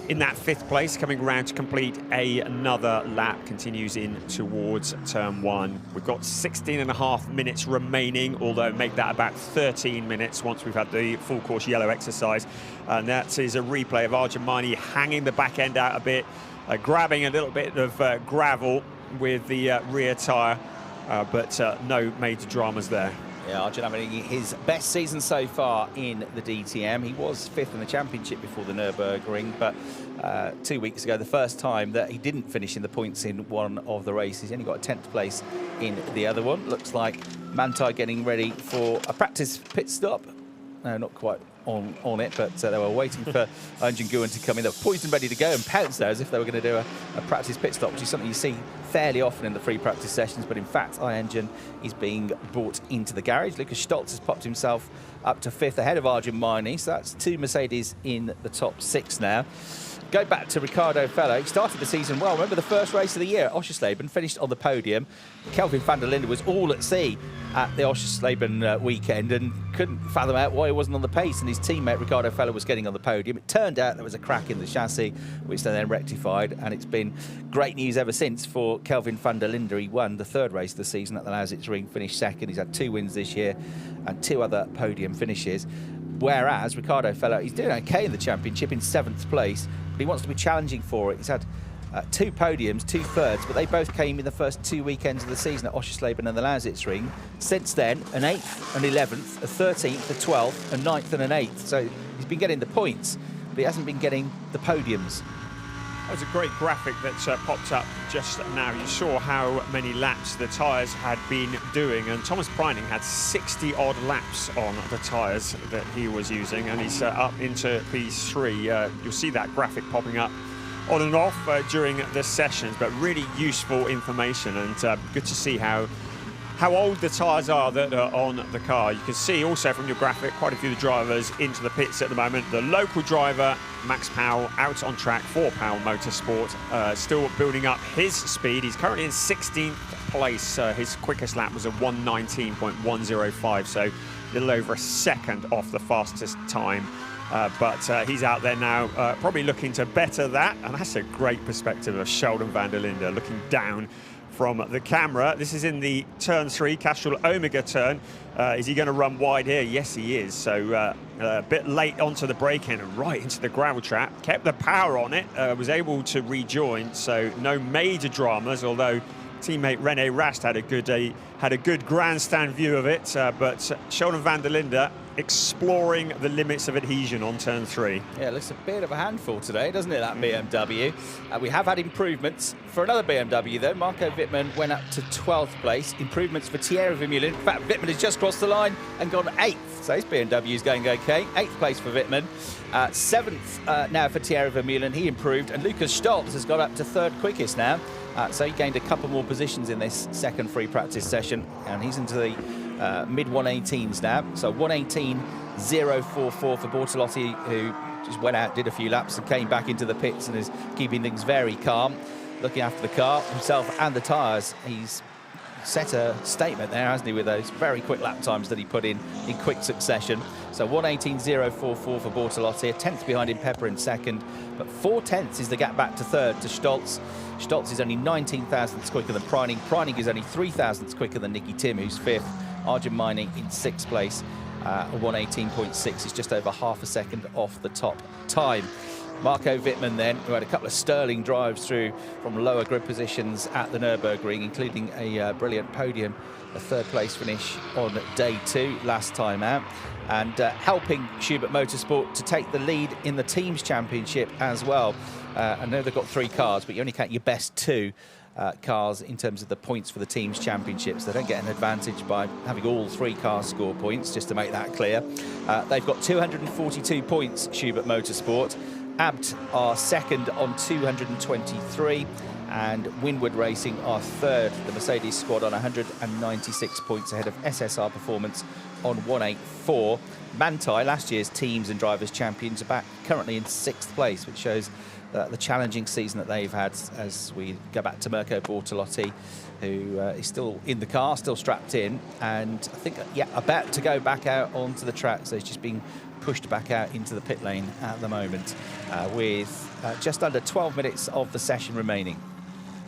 Speaker 2: in that 5th place, coming around to complete another lap, continues in towards turn 1. We've got 16.5 minutes remaining, although make that about 13 minutes once we've had the full course yellow exercise. And that is a replay of Arjun Maini hanging the back end out a bit, grabbing a little bit of gravel with the rear tyre, but no major dramas there.
Speaker 1: Yeah, Arjun having his best season so far in the DTM. He was 5th in the championship before the Nürburgring, but 2 weeks ago, the first time that he didn't finish in the points in one of the races. He only got a 10th place in the other one. Looks like Manthey getting ready for a practice pit stop. No, not quite on it, but they were waiting for Engin Nguyen to come in. They were poised and ready to go and pounce there as if they were going to do a practice pit stop, which is something you see fairly often in the free practice sessions. But in fact, Engin is being brought into the garage. Lucas Stoltz has popped himself up to 5th ahead of Arjun Maini, so that's 2 Mercedes in the top 6 now. Go back to Ricardo Feller. He started the season well. Remember the first race of the year at Oschersleben, finished on the podium. Kelvin van der Linde was all at sea at the Oschersleben weekend and couldn't fathom out why he wasn't on the pace, and his teammate Ricardo Feller was getting on the podium. It turned out there was a crack in the chassis, which they then rectified, and it's been great news ever since for Kelvin van der Linde, he won the third race of the season at the Sachsenring, finished second. He's had 2 wins this year and 2 other podium finishes. Whereas Ricardo Feller, he's doing okay in the championship in 7th place, but he wants to be challenging for it. He's had 2 podiums, 2 thirds, but they both came in the first 2 weekends of the season at Oschersleben and the Lausitzring. Since then, an 8th, an 11th, a 13th, a 12th, a 9th and an 8th. So he's been getting the points, but he hasn't been getting the podiums.
Speaker 2: That was a great graphic that popped up just now. You saw how many laps the tyres had been doing, and Thomas Preining had 60-odd laps on the tyres that he was using, and he's up into P3. You'll see that graphic popping up on and off during the sessions, but really useful information, and good to see how old the tyres are that are on the car. You can see also from your graphic quite a few of the drivers into the pits at the moment. The local driver, Max Powell, out on track for Powell Motorsport, still building up his speed. He's currently in 16th place. His quickest lap was a 1:19.105, so a little over a second off the fastest time. But he's out there now, probably looking to better that, and that's a great perspective of Sheldon van der Linde looking down from the camera. This is in the turn 3, Castrol Omega turn. Is he going to run wide here? Yes, he is. So a bit late onto the brake-in and right into the gravel trap. Kept the power on it, was able to rejoin, so no major dramas, although teammate René Rast had a good grandstand view of it, but Sheldon van der Linde exploring the limits of adhesion on turn 3.
Speaker 1: Yeah, it looks a bit of a handful today, doesn't it, that BMW? We have had improvements for another BMW, though. Marco Wittmann went up to 12th place. Improvements for Thierry Vermeulen. In fact, Wittmann has just crossed the line and gone 8th, so his BMW is going okay. 8th place for Wittmann. 7th now for Thierry Vermeulen. He improved, and Lucas Stolz has got up to 3rd quickest now. So he gained a couple more positions in this second free practice session, and he's into the mid 118s now. So 118.044 for Bortolotti, who just went out, did a few laps and came back into the pits and is keeping things very calm, looking after the car himself and the tyres. He's set a statement there, hasn't he, with those very quick lap times that he put in quick succession. So 118.044 for Bortolotti, a 10th behind him, Pepper in 2nd, but 4 tenths is the gap back to 3rd to Stolz. Stolz is only 19 thousandths quicker than Preining. Preining is only 3 thousandths quicker than Nicky Tim, who's 5th. Arjun Mining in 6th place, 118.6 is just over half a second off the top time. Marco Wittmann then, who had a couple of sterling drives through from lower grid positions at the Nürburgring, including a brilliant podium, a 3rd place finish on day 2 last time out, and helping Schubert Motorsport to take the lead in the Teams Championship as well. I know they've got 3 cars, but you only count your best 2 cars in terms of the points for the Teams Championships. They don't get an advantage by having all 3 cars score points, just to make that clear. They've got 242 points, Schubert Motorsport. Abt are 2nd on 223, and Winward Racing are 3rd. The Mercedes squad on 196 points ahead of SSR Performance on 184. Manthey, last year's Teams and Drivers Champions, are back currently in 6th place, which shows the challenging season that they've had. As we go back to Mirko Bortolotti, who is still in the car, still strapped in, and I think, about to go back out onto the track, so he's just being pushed back out into the pit lane at the moment, with just under 12 minutes of the session remaining.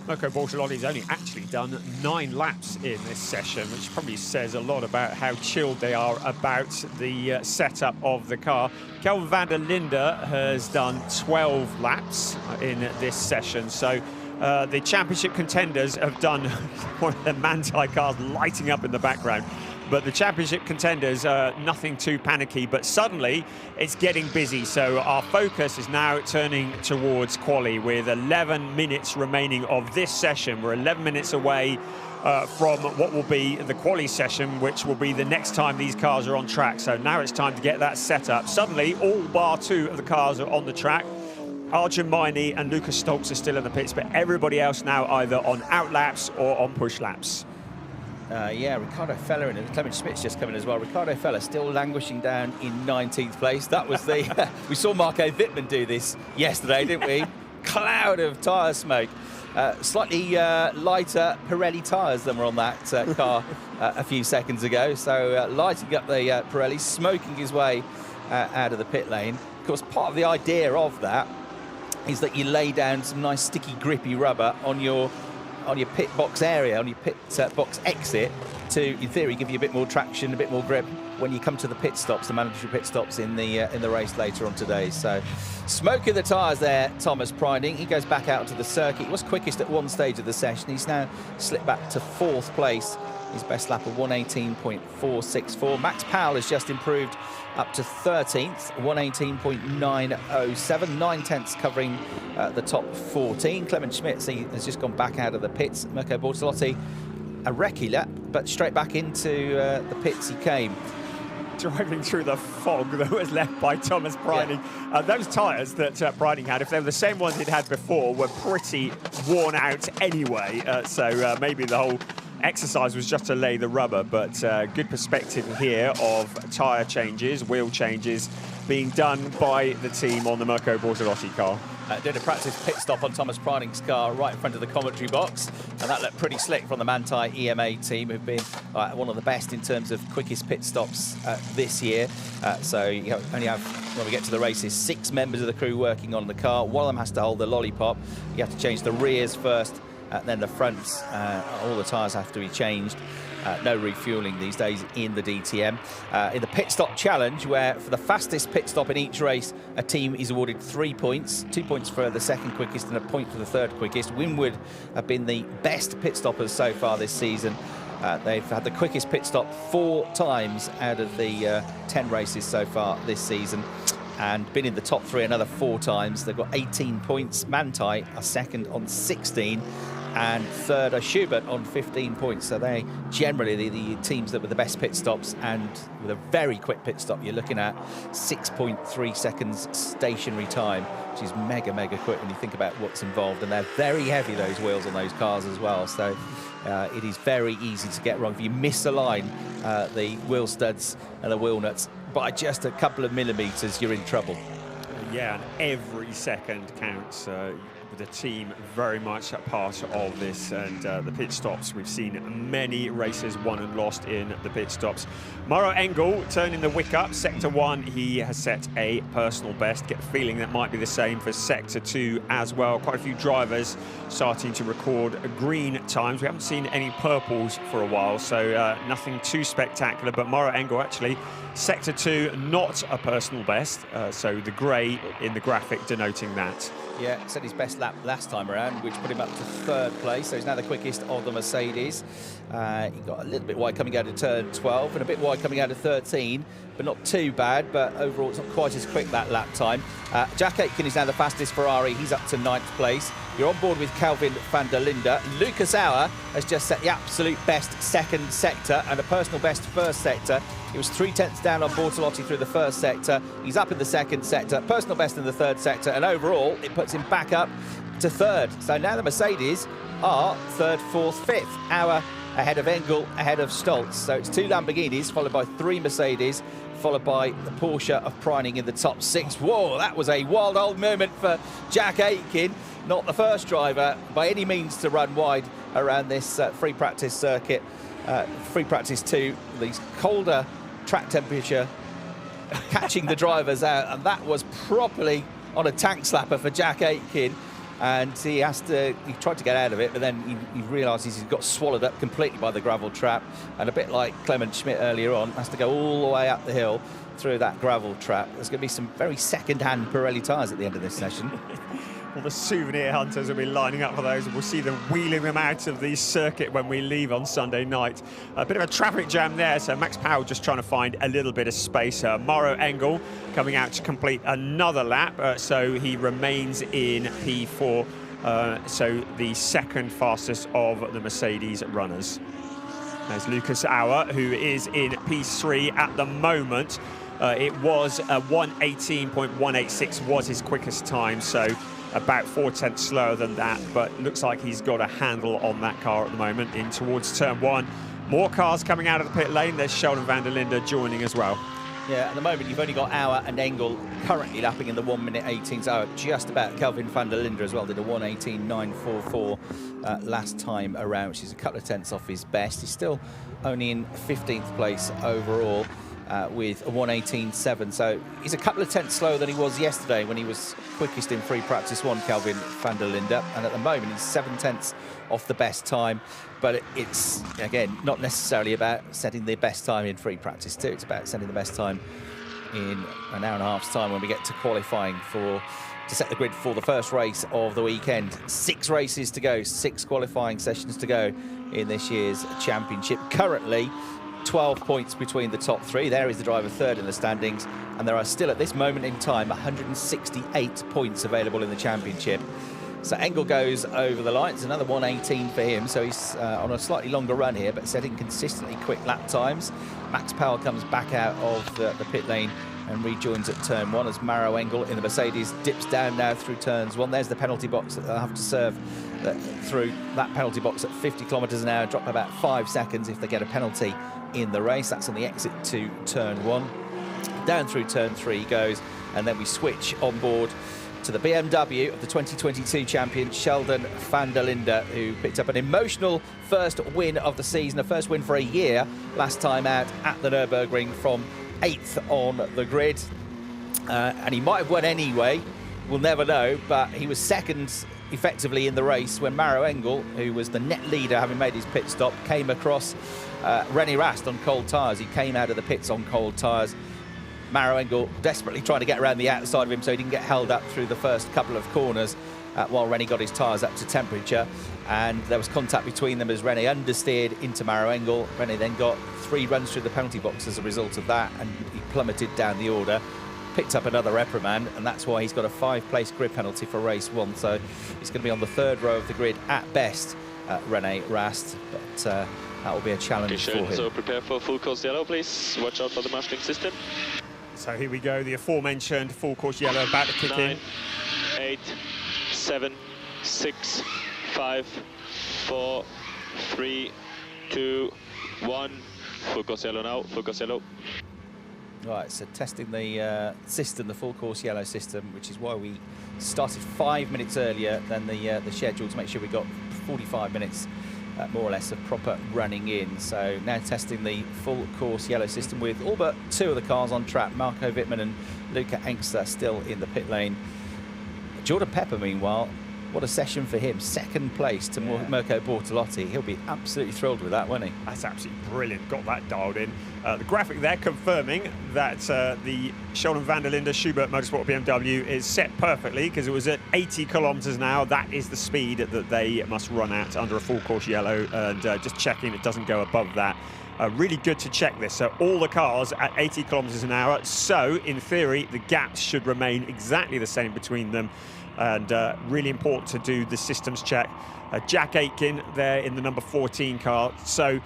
Speaker 2: Mirko Bortolotti's only actually done 9 laps in this session, which probably says a lot about how chilled they are about the setup of the car. Kelvin van der Linde has done 12 laps in this session, so the championship contenders have done one of the Manthey cars lighting up in the background. But the championship contenders are nothing too panicky, but suddenly it's getting busy. So our focus is now turning towards quali with 11 minutes remaining of this session. We're 11 minutes away from what will be the quali session, which will be the next time these cars are on track. So now it's time to get that set up. Suddenly, all bar 2 of the cars are on the track. Arjun Maini and Lucas Stolz are still in the pits, but everybody else now either on out laps or on push laps.
Speaker 1: Ricardo Feller and Clement Schmidt's just coming as well. Ricardo Feller still languishing down in 19th place. That was the... we saw Marco Wittmann do this yesterday, didn't we? Cloud of tyre smoke. Slightly lighter Pirelli tyres than were on that car a few seconds ago. So lighting up the Pirelli, smoking his way out of the pit lane. Of course, part of the idea of that is that you lay down some nice sticky, grippy rubber on your on your pit box area, on your pit box exit, to, in theory, give you a bit more traction, a bit more grip when you come to the pit stops, the mandatory pit stops in the race later on today. So, smoking the tyres there, Thomas Preining. He goes back out to the circuit. He was quickest at one stage of the session. He's now slipped back to 4th place. His best lap of 1:18.464. Max Powell has just improved up to 13th, 1:18.907. 9/10 covering the top 14. Clement Schmidt has just gone back out of the pits. Mirko Bortolotti, a recce lap, but straight back into the pits he came.
Speaker 2: Driving through the fog that was left by Thomas Preining.
Speaker 1: Yeah.
Speaker 2: Those tyres that Preining had, if they were the same ones he'd had before, were pretty worn out anyway. So maybe the whole exercise was just to lay the rubber, but good perspective here of tyre changes, wheel changes being done by the team on the Mirko Bortolotti car.
Speaker 1: Did a practice pit stop on Thomas Preining's car right in front of the commentary box, and that looked pretty slick from the Manthey EMA team, who've been one of the best in terms of quickest pit stops this year. So you only have, when we get to the races, 6 members of the crew working on the car. One of them has to hold the lollipop. You have to change the rears first, then the fronts. All the tyres have to be changed. No refueling these days in the DTM. In the pit stop challenge, where for the fastest pit stop in each race, a team is awarded 3 points, 2 points for the second quickest and a point for the third quickest. Winwood have been the best pit stoppers so far this season. They've had the quickest pit stop 4 times out of the 10 races so far this season, and been in the top 3 another 4 times. They've got 18 points. Manthey are second on 16. And third are Schubert on 15 points. So they generally the teams that were the best pit stops, and with a very quick pit stop, you're looking at 6.3 seconds stationary time, which is mega quick when you think about what's involved. And they're very heavy, those wheels on those cars as well. So it is very easy to get wrong. If you misalign the wheel studs and the wheel nuts by just a couple of millimetres, you're in trouble.
Speaker 2: Yeah, and every second counts. The team very much a part of this, and the pit stops, we've seen many races won and lost in the pit stops. Mauro Engel turning the wick up. Sector 1, he has set a personal best. Get the feeling that might be the same for Sector 2 as well. Quite a few drivers starting to record green times. We haven't seen any purples for a while, so nothing too spectacular, but Mauro Engel actually Sector 2, not a personal best, so the grey in the graphic denoting that.
Speaker 1: Yeah, set his best lap last time around, which put him up to 3rd place, so he's now the quickest of the Mercedes. He got a little bit wide coming out of turn 12 and a bit wide coming out of 13, but not too bad, but overall it's not quite as quick that lap time. Jack Aitken is now the fastest Ferrari. He's up to 9th place. You're on board with Calvin van der Linde. Lucas Auer has just set the absolute best 2nd sector and a personal best 1st sector. He was 3/10 down on Bortolotti through the 1st sector. He's up in the 2nd sector, personal best in the 3rd sector, and overall it puts him back up to 3rd. So now the Mercedes are 3rd, 4th, 5th. Auer ahead of Engel, ahead of Stoltz. So it's 2 Lamborghinis, followed by 3 Mercedes, followed by the Porsche of Preining in the top 6. Whoa, that was a wild old moment for Jack Aitken. Not the first driver by any means to run wide around this free practice circuit. Free practice 2, these colder track temperature catching the drivers out, and that was properly on a tank slapper for Jack Aitken. And he tried to get out of it, but then he realises he's got swallowed up completely by the gravel trap, and a bit like Clement Schmidt earlier on, has to go all the way up the hill through that gravel trap. There's going to be some very second-hand Pirelli tyres at the end of this session.
Speaker 2: Well, the souvenir hunters will be lining up for those, and we'll see them wheeling them out of the circuit when we leave on Sunday night. A bit of a traffic jam there, so Max Powell just trying to find a little bit of space. Mauro Engel coming out to complete another lap, so he remains in P4, so the 2nd fastest of the Mercedes runners. There's Lucas Auer, who is in P3 at the moment. It was 1:18.186 was his quickest time, so about 4/10 slower than that, but looks like he's got a handle on that car at the moment in towards turn 1. More cars coming out of the pit lane. There's Sheldon van der Linde joining as well.
Speaker 1: Yeah, at the moment you've only got Auer and Engel currently lapping in the 1:18, so just about. Kelvin van der Linde as well did a 1:18.944 last time around, which is a couple of tenths off his best. He's still only in 15th place overall. with a 1:18.7. So he's a couple of tenths slower than he was yesterday when he was quickest in free practice 1, Kelvin van der Linde. And at the moment, he's 7 tenths off the best time. But it's, again, not necessarily about setting the best time in free practice 2. It's about setting the best time in an hour and a half's time when we get to qualifying to set the grid for the first race of the weekend. 6 races to go, 6 qualifying sessions to go in this year's championship. Currently, 12 points between the top 3. There is the driver third in the standings, and there are still at this moment in time 168 points available in the championship. So Engel goes over the line. It's another 1:18 for him, so he's on a slightly longer run here, but setting consistently quick lap times. Max Powell comes back out of the pit lane and rejoins at turn 1 as Maro Engel in the Mercedes dips down now through turns 1. There's the penalty box that they'll have to serve through that penalty box at 50 kilometres an hour, drop about 5 seconds if they get a penalty in the race. That's on the exit to turn 1. Down through turn 3 he goes, and then we switch on board to the BMW of the 2022 champion Sheldon van der Linde, who picked up an emotional first win of the season, a first win for a year last time out at the Nürburgring from 8th on the grid. And he might have won anyway, we'll never know, but he was second effectively in the race when Maro Engel, who was the net leader having made his pit stop, came across René Rast on cold tyres. He came out of the pits on cold tyres. Maro Engel desperately trying to get around the outside of him so he didn't get held up through the first couple of corners while René got his tyres up to temperature, and there was contact between them as René understeered into Maro Engel. René then got 3 runs through the penalty box as a result of that, and he plummeted down the order, picked up another reprimand, and that's why he's got a 5-place grid penalty for race 1. So he's going to be on the 3rd row of the grid at best, René Rast, but that will be a challenge for him.
Speaker 5: So prepare for full course yellow, please. Watch out for the marshalling system.
Speaker 2: So here we go, the aforementioned full course yellow about to kick
Speaker 5: 9,
Speaker 2: in.
Speaker 5: 8, 7, 6, 5, 4, 3, 2, 1. Full course yellow now, full course yellow.
Speaker 1: Right, so testing the system, the full course yellow system, which is why we started 5 minutes earlier than the schedule, to make sure we got 45 minutes more or less of proper running in. So now testing the full course yellow system with all but 2 of the cars on track. Marco Wittmann and Luca Engster still in the pit lane. Jordan Pepper, meanwhile, what a session for him. 2nd place to Mirko Bortolotti. He'll be absolutely thrilled with that, won't he?
Speaker 2: That's absolutely brilliant. Got that dialed in. The graphic there confirming that the Sheldon van der Linde Schubert Motorsport BMW is set perfectly, because it was at 80 kilometres an hour. That is the speed that they must run at under a full course yellow, and just checking it doesn't go above that. Really good to check this. So all the cars at 80 kilometres an hour. So in theory, the gaps should remain exactly the same between them. And really important to do the systems check. Jack Aitken there in the number 14 car. So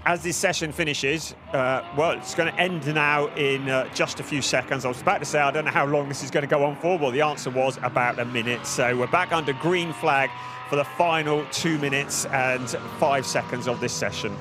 Speaker 2: as this session finishes, well, it's going to end now in just a few seconds. I was about to say, I don't know how long this is going to go on for. Well, the answer was about a minute. So we're back under green flag for the final 2 minutes and 5 seconds of this session.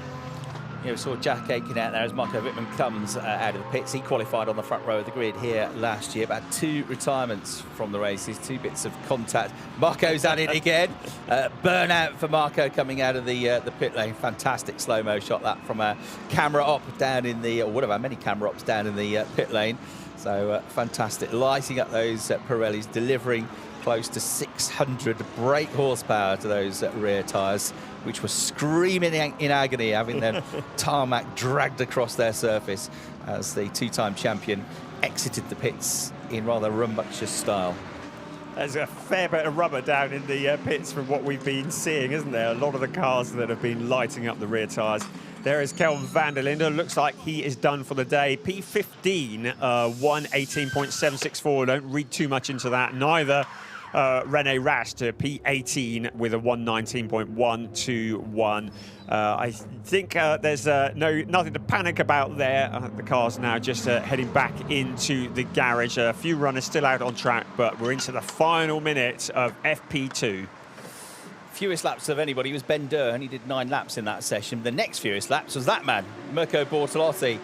Speaker 1: Yeah, we saw Jack Aitken out there as Marco Wittmann comes out of the pits. He qualified on the front row of the grid here last year, but had 2 retirements from the races, 2 bits of contact. Marco's at it again. Burnout for Marco coming out of the pit lane. Fantastic slow-mo shot that from a camera op down in the, or one of our many camera ops down in the pit lane. So fantastic, lighting up those Pirellis, delivering close to 600 brake horsepower to those rear tyres, which were screaming in agony, having their tarmac dragged across their surface as the 2-time champion exited the pits in rather rambunctious style.
Speaker 2: There's a fair bit of rubber down in the pits from what we've been seeing, isn't there? A lot of the cars that have been lighting up the rear tyres. There is Kelvin van der Linde. Looks like he is done for the day. P15, 1:18.764. Don't read too much into that. Neither René Rast, P18 with a 1:19.121. I think there's nothing to panic about there. The car's now just heading back into the garage. A few runners still out on track, but we're into the final minute of FP2.
Speaker 1: Fewest laps of anybody was Ben Durr, and he did 9 laps in that session. The next fewest laps was that man, Mirko Bortolotti.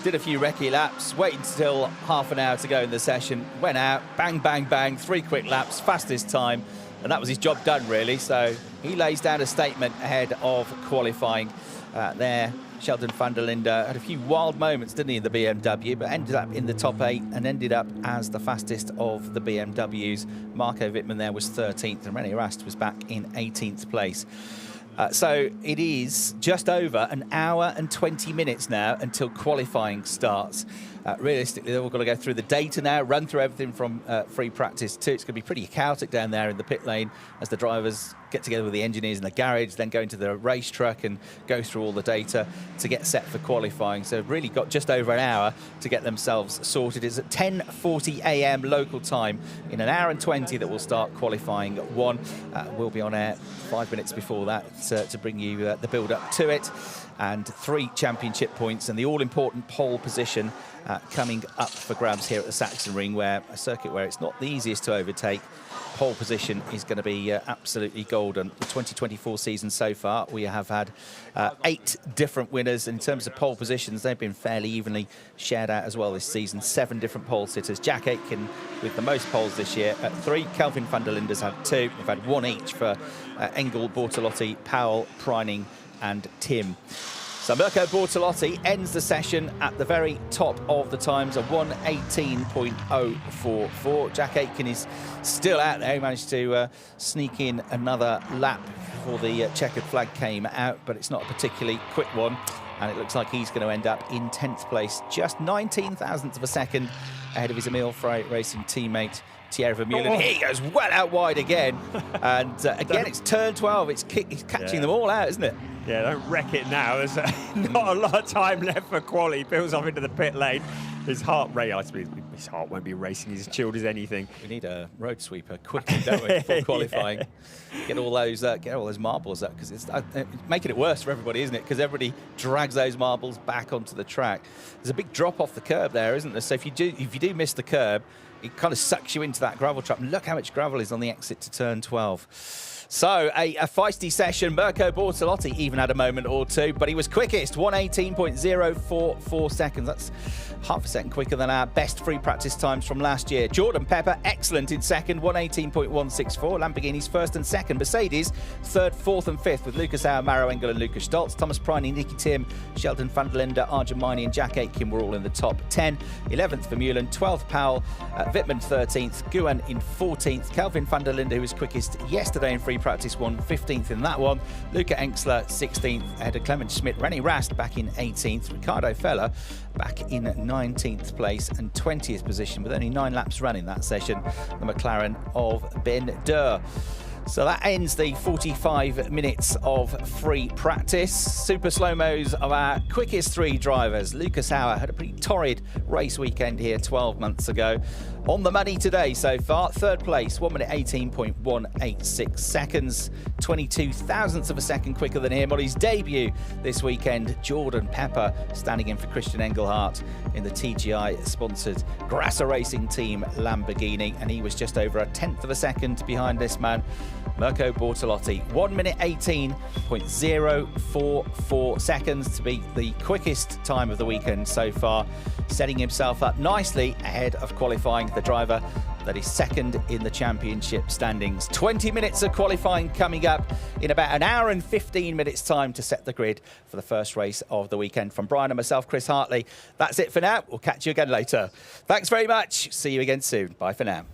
Speaker 1: Did a few recce laps, waited until half an hour to go in the session, went out, bang, bang, bang, 3 quick laps, fastest time, and that was his job done, really. So he lays down a statement ahead of qualifying there, Sheldon van der Linde had a few wild moments, didn't he, in the BMW, but ended up in the top 8 and ended up as the fastest of the BMWs. Marco Wittmann there was 13th, and René Rast was back in 18th place. So it is just over an hour and 20 minutes now until qualifying starts. Realistically, they've all got to go through the data now, run through everything from free practice 2. It's going to be pretty chaotic down there in the pit lane as the drivers get together with the engineers in the garage, then go into the race truck and go through all the data to get set for qualifying. So they've really got just over an hour to get themselves sorted. It's at 10:40 a.m. local time. In an hour and 20 that will start qualifying 1. We'll be on air 5 minutes before that to bring you the build-up to it. And 3 championship points and the all-important pole position coming up for grabs here at the Sachsenring, where a circuit where it's not the easiest to overtake. Pole position is going to be absolutely golden. The 2024 season so far, we have had 8 different winners. In terms of pole positions, they've been fairly evenly shared out as well this season. 7 different pole sitters. Jack Aitken with the most poles this year at 3. Kelvin van der Linde's had 2. We've had 1 each for Engel, Bortolotti, Powell, Preining and Tim. So Mirko Bortolotti ends the session at the very top of the times, a 1:18.044. Jack Aitken is still out there. He managed to sneak in another lap before the checkered flag came out, but it's not a particularly quick one. And it looks like he's going to end up in 10th place, just 19 thousandths of a second ahead of his Emil Frey Racing teammate, Thierry Vermeulen. He goes well out wide again. And again, it's turn 12. It's catching them all out, isn't it?
Speaker 2: Yeah, don't wreck it now. There's not a lot of time left for quali. He peels off into the pit lane. His heart rate, his heart won't be racing. He's as chilled as anything. We
Speaker 1: need a road sweeper quickly, don't we, before qualifying? Get all those marbles up, because it's making it worse for everybody, isn't it? Because everybody drags those marbles back onto the track. There's a big drop off the curb there, isn't there? So if you do miss the curb, it kind of sucks you into that gravel trap. And look how much gravel is on the exit to turn 12. So a feisty session. Mirko Bortolotti even had a moment or two, but he was quickest, 1:18.044 seconds. That's half a second quicker than our best free practice times from last year. Jordan Pepper, excellent in second, 1:18.164. Lamborghini's first and second. Mercedes, third, fourth and fifth with Lucas Auer, Maro Engel and Lucas Stoltz. Thomas Preining, Nicky Tim, Sheldon van der Linde, Arjun Maini and Jack Aitken were all in the top 10. 11th for Vermeulen, 12th Powell, Wittmann 13th, Guan in 14th. Kelvin van der Linde, who was quickest yesterday in free practice 1, 15th in that one. Luca Enxler 16th ahead of Clement Schmidt. René Rast back in 18th. Ricardo Feller back in 19th place and 20th position with only 9 laps running that session. The McLaren of Ben Durr. So that ends the 45 minutes of free practice. Super slow-mos of our quickest 3 drivers. Lucas Auer had a pretty torrid race weekend here 12 months ago. On the money today so far. Third place, 1:18.186 seconds. 22 thousandths of a second quicker than him on his debut this weekend. Jordan Pepper standing in for Christian Engelhardt in the TGI-sponsored Grasser Racing Team Lamborghini. And he was just over a 10th of a second behind this man, Mirko Bortolotti. 1:18.044 seconds to be the quickest time of the weekend so far, setting himself up nicely ahead of qualifying, the driver that is second in the championship standings. 20 minutes of qualifying coming up in about an hour and 15 minutes time to set the grid for the first race of the weekend. From Brian and myself, Chris Hartley, that's it for now. We'll catch you again later. Thanks very much. See you again soon. Bye for now.